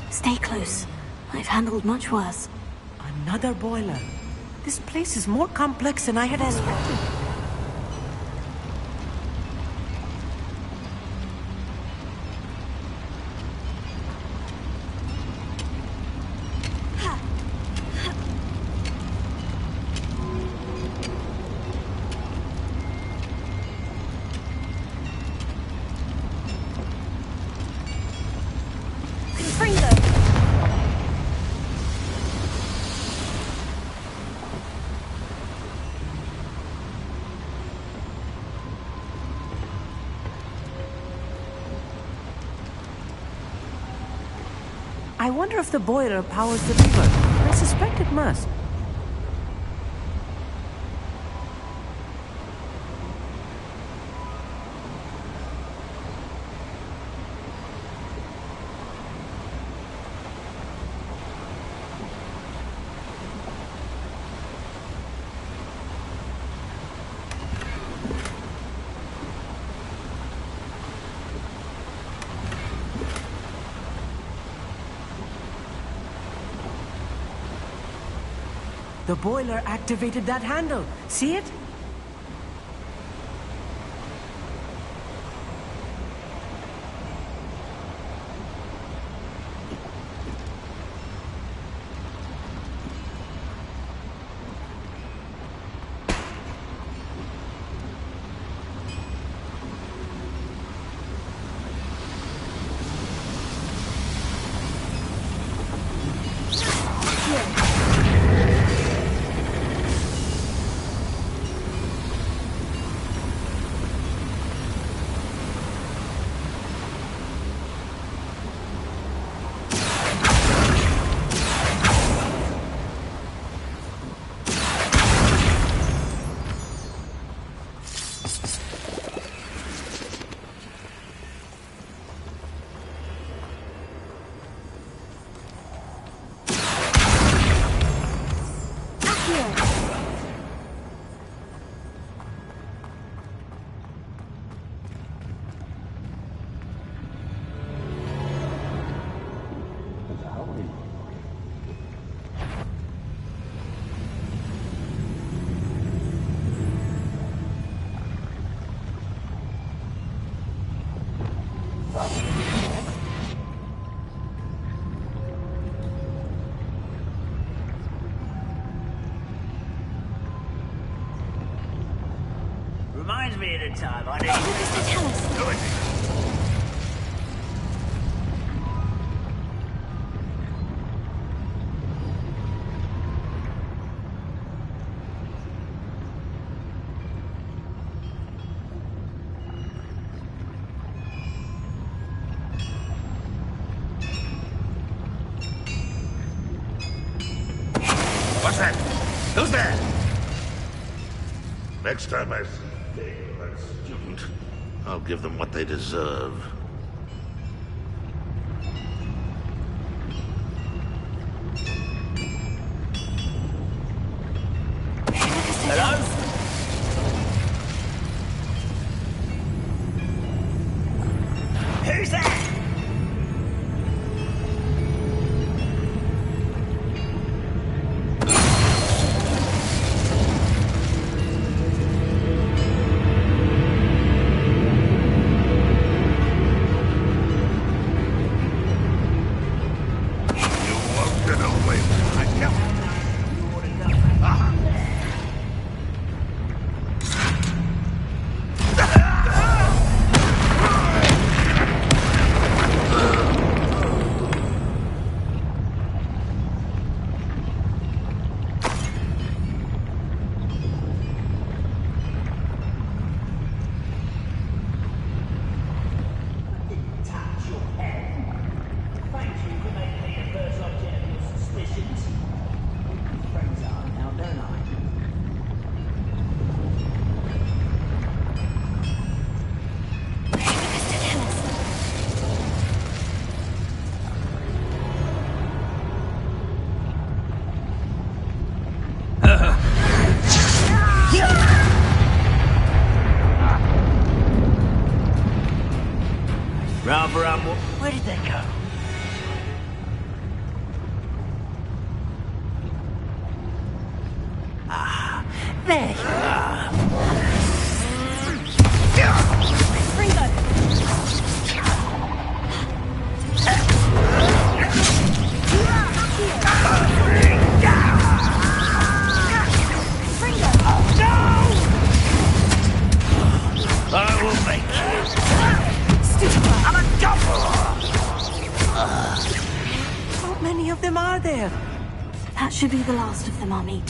Stay close. I've handled much worse. Another boiler. This place is more complex than I had expected. I wonder if the boiler powers the river. I suspect it must. The boiler activated that handle. See it? me at a time. I need Tell us. What's that? Who's there? Next time I see a student, I'll give them what they deserve. Hello? Who's there? Where did they go? Ah, there you are. I will make you. I'm a goblin! How many of them are there? That should be the last of them I'll meet.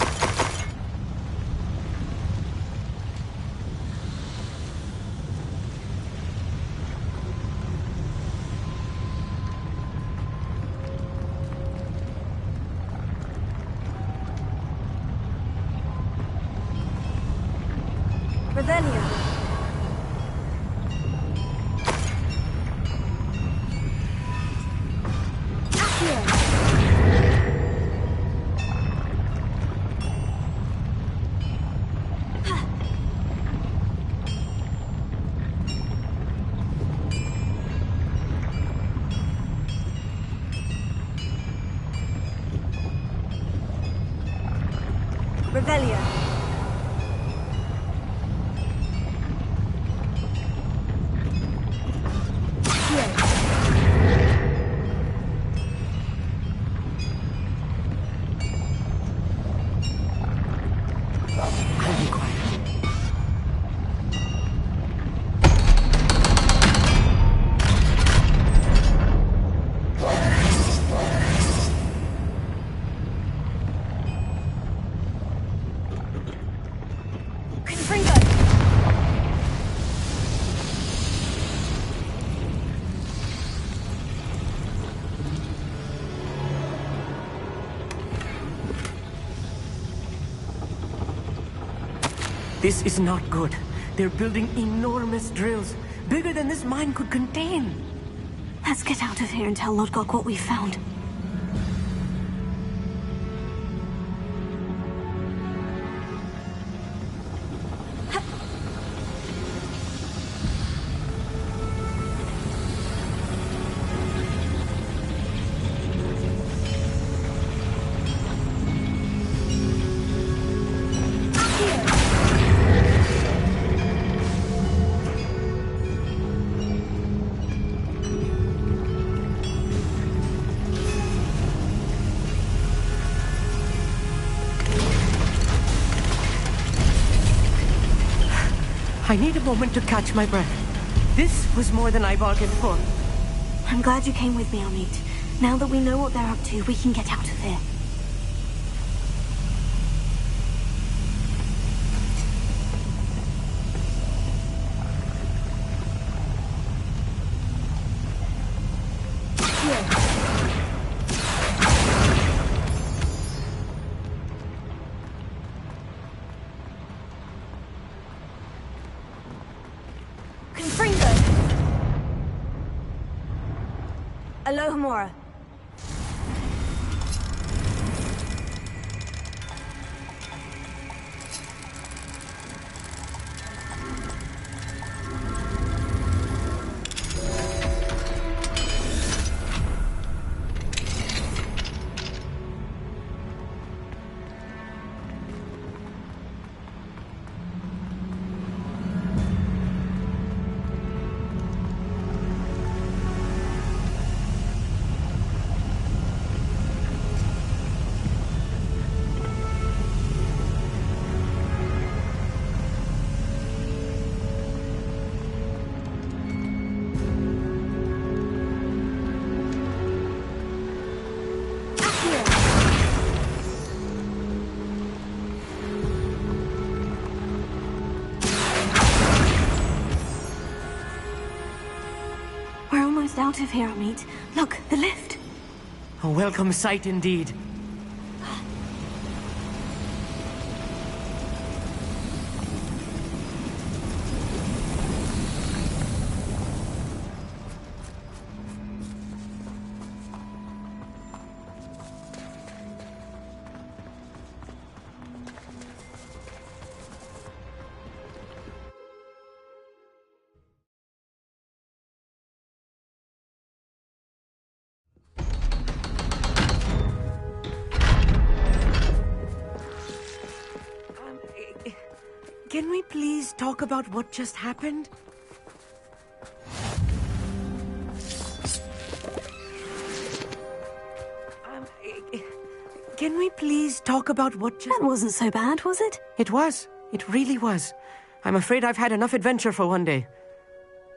Revelio. Revelio. This is not good. They're building enormous drills, bigger than this mine could contain. Let's get out of here and tell Lodgok what we found. I need a moment to catch my breath. This was more than I bargained for. I'm glad you came with me, Amit. Now that we know what they're up to, we can get out of here. Alohomora. Out of here, Amit. Look, the lift. A welcome sight indeed. Can we please talk about what just happened? Can we please talk about what just... That wasn't so bad, was it? It was. It really was. I'm afraid I've had enough adventure for one day.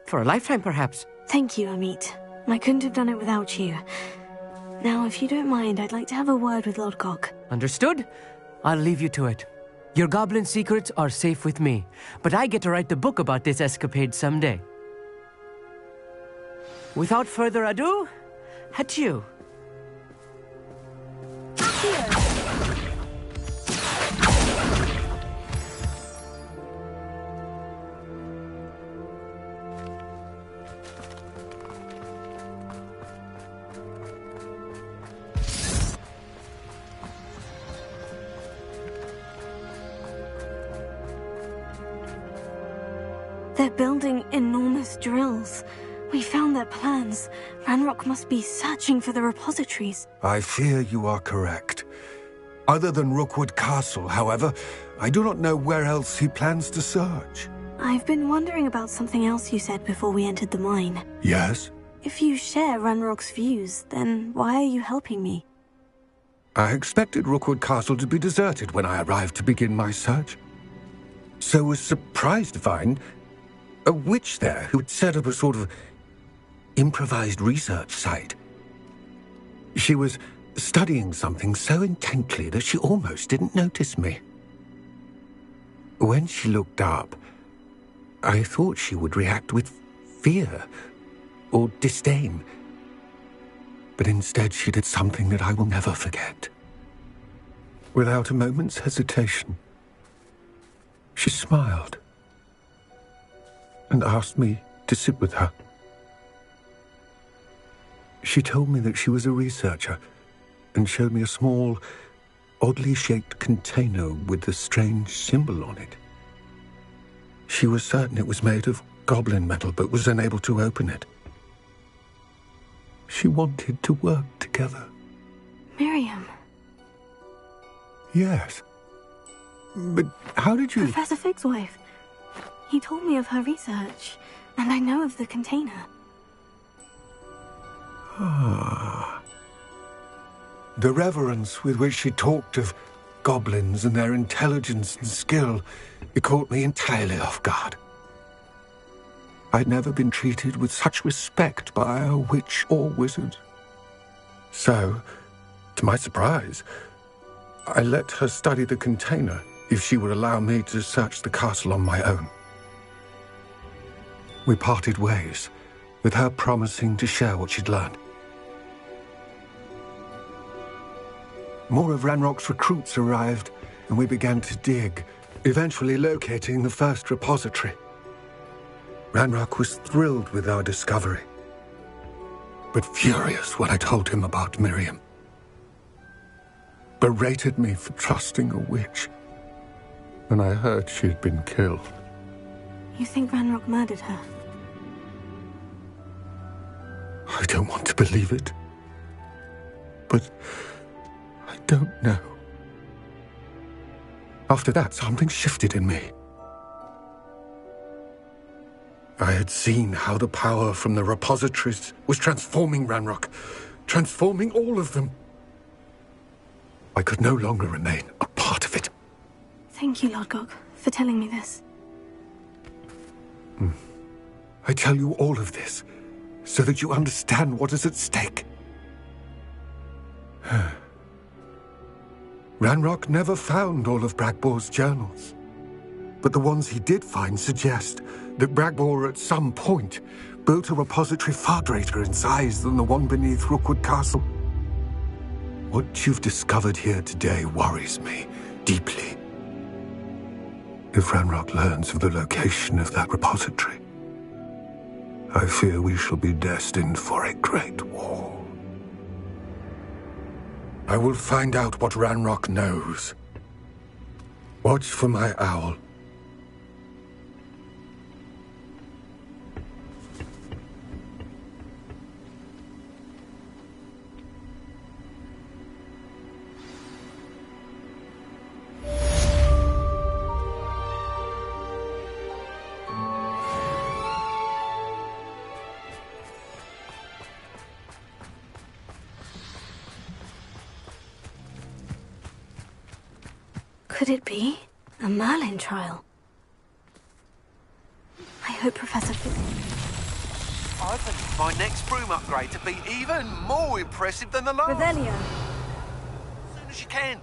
For a lifetime, perhaps. Thank you, Amit. I couldn't have done it without you. Now, if you don't mind, I'd like to have a word with Lodgok. Understood? I'll leave you to it. Your goblin secrets are safe with me, but I get to write the book about this escapade someday. Without further ado, adieu. They're building enormous drills. We found their plans. Ranrock must be searching for the repositories. I fear you are correct. Other than Rookwood Castle, however, I do not know where else he plans to search. I've been wondering about something else you said before we entered the mine. Yes? If you share Ranrock's views, then why are you helping me? I expected Rookwood Castle to be deserted when I arrived to begin my search. So was surprised to find a witch there who had set up a sort of improvised research site. She was studying something so intently that she almost didn't notice me. When she looked up, I thought she would react with fear or disdain. But instead she did something that I will never forget. Without a moment's hesitation, she smiled and asked me to sit with her. She told me that she was a researcher and showed me a small, oddly shaped container with a strange symbol on it. She was certain it was made of goblin metal, but was unable to open it. She wanted to work together. Miriam. Yes. But how did you... Professor Fig's wife. He told me of her research, and I know of the container. Ah. The reverence with which she talked of goblins and their intelligence and skill, it caught me entirely off guard. I'd never been treated with such respect by a witch or wizard. So, to my surprise, I let her study the container if she would allow me to search the castle on my own. We parted ways, with her promising to share what she'd learned. More of Ranrock's recruits arrived, and we began to dig, eventually locating the first repository. Ranrock was thrilled with our discovery, but furious when I told him about Miriam. Berated me for trusting a witch, and I heard she had been killed. You think Ranrock murdered her? I don't want to believe it, but I don't know. After that, something shifted in me. I had seen how the power from the repositories was transforming Ranrock, transforming all of them. I could no longer remain a part of it. Thank you, Lodgok, for telling me this. I tell you all of this so that you understand what is at stake. Ranrock never found all of Bragbor's journals, but the ones he did find suggest that Bragbor at some point built a repository far greater in size than the one beneath Rookwood Castle. What you've discovered here today worries me deeply. If Ranrock learns of the location of that repository, I fear we shall be destined for a great war. I will find out what Ranrock knows. Watch for my owl. Could it be a Merlin trial? I hope Professor I think my next broom upgrade to be even more impressive than the last. Revelio. As soon as you can.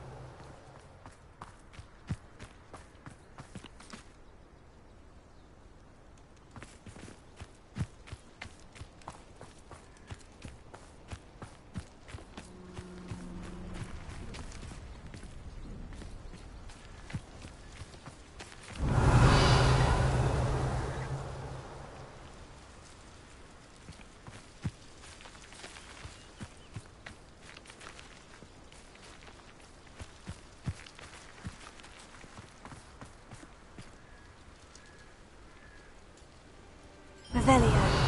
Revelio.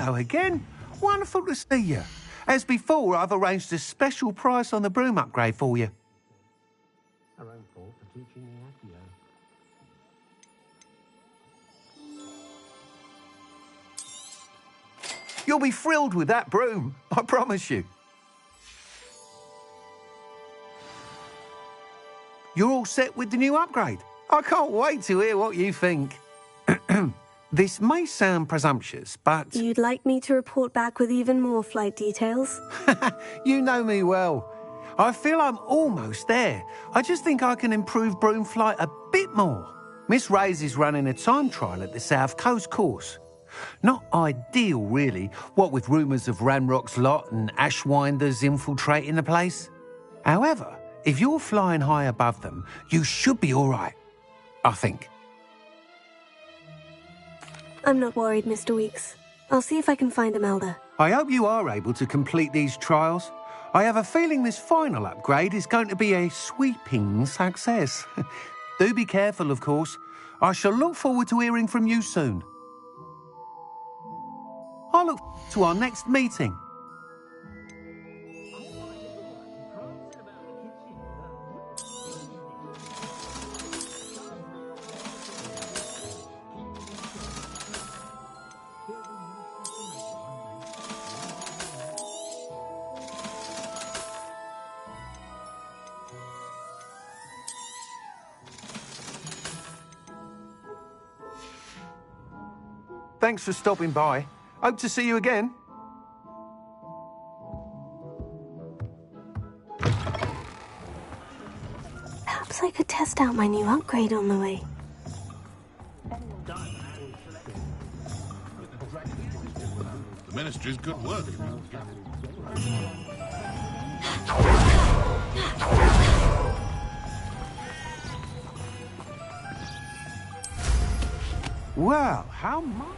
hello again. Wonderful to see you. As before, I've arranged a special price on the broom upgrade for you. Our own fault for teaching the Accio. You'll be thrilled with that broom, I promise you. You're all set with the new upgrade. I can't wait to hear what you think. This may sound presumptuous, but... You'd like me to report back with even more flight details? You know me well. I feel I'm almost there. I just think I can improve broom flight a bit more. Miss Ray's is running a time trial at the South Coast course. Not ideal, really, what with rumours of Ranrock's lot and Ashwinders infiltrating the place. However, if you're flying high above them, you should be all right, I think. I'm not worried, Mr. Weeks. I'll see if I can find Imelda. I hope you are able to complete these trials. I have a feeling this final upgrade is going to be a sweeping success. Do be careful, of course. I shall look forward to hearing from you soon. I look forward to our next meeting. Thanks for stopping by. Hope to see you again. Perhaps I could test out my new upgrade on the way. The Ministry's good work. Well, how much?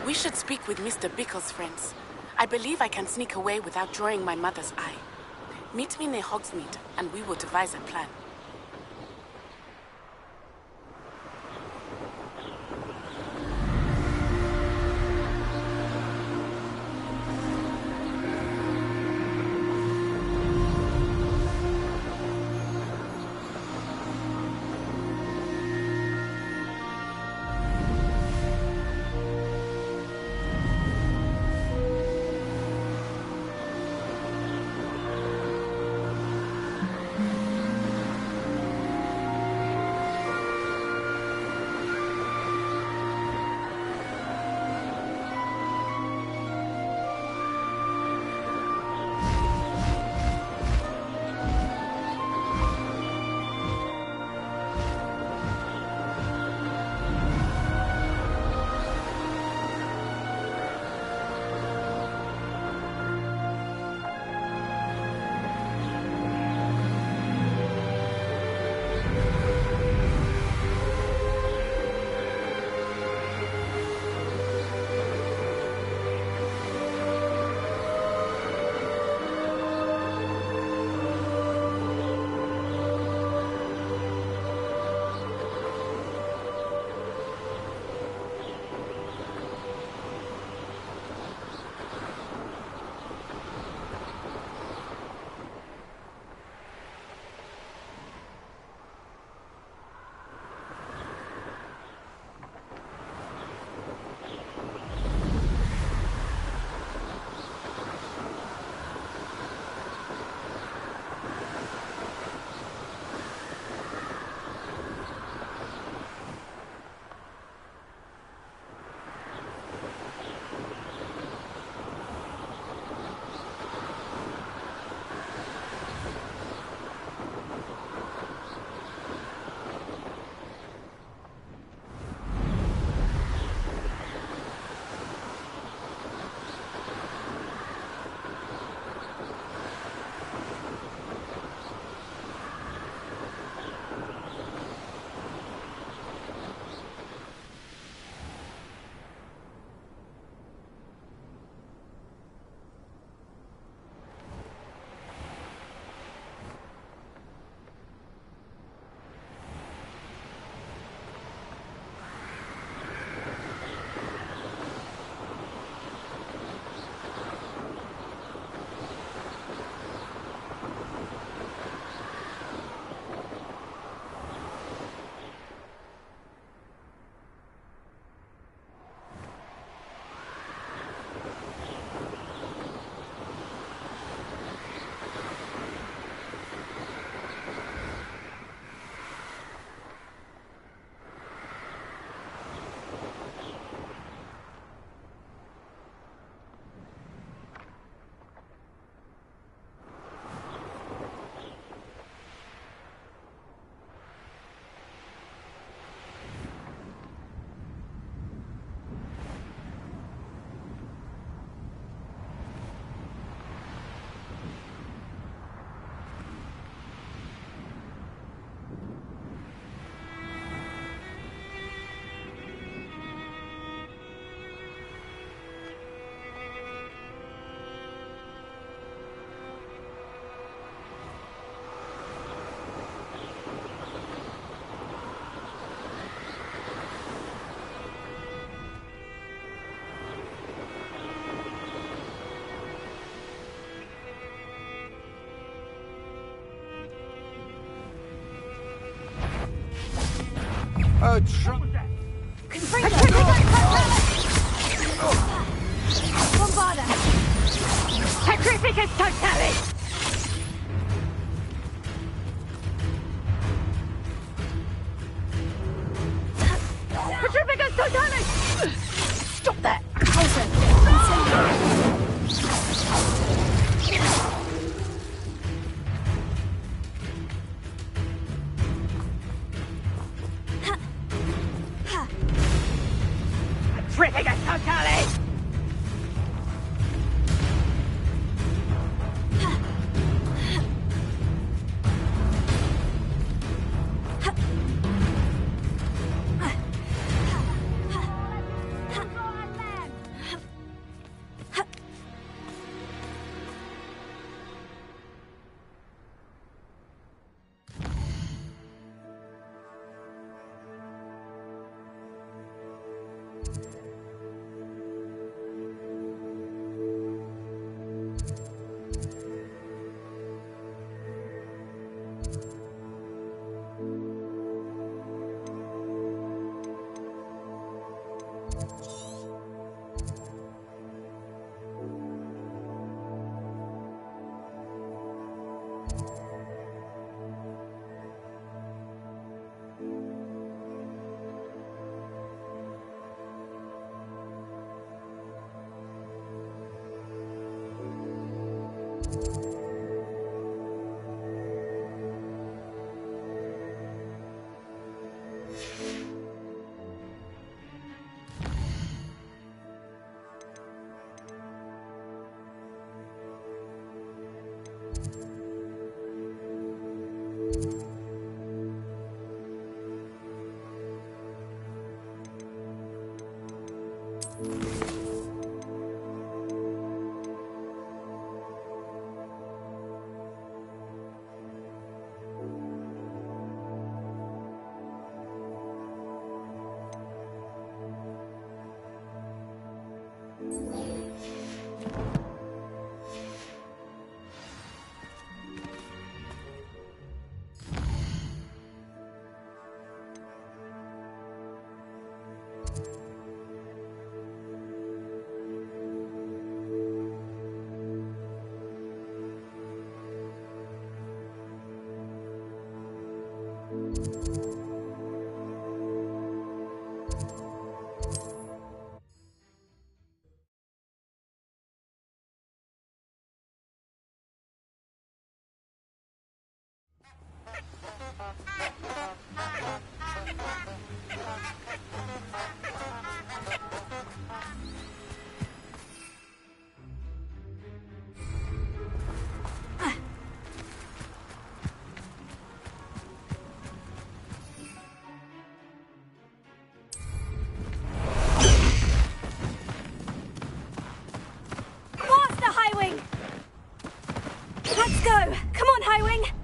We should speak with Mr. Bickle's friends. I believe I can sneak away without drawing my mother's eye. Meet me near Hogsmeade, and we will devise a plan. Bombarda! Sacrificus totalis! Sacrificus totalis! Stop that! Sacrificus totalis! Let's go! Come on, Highwing!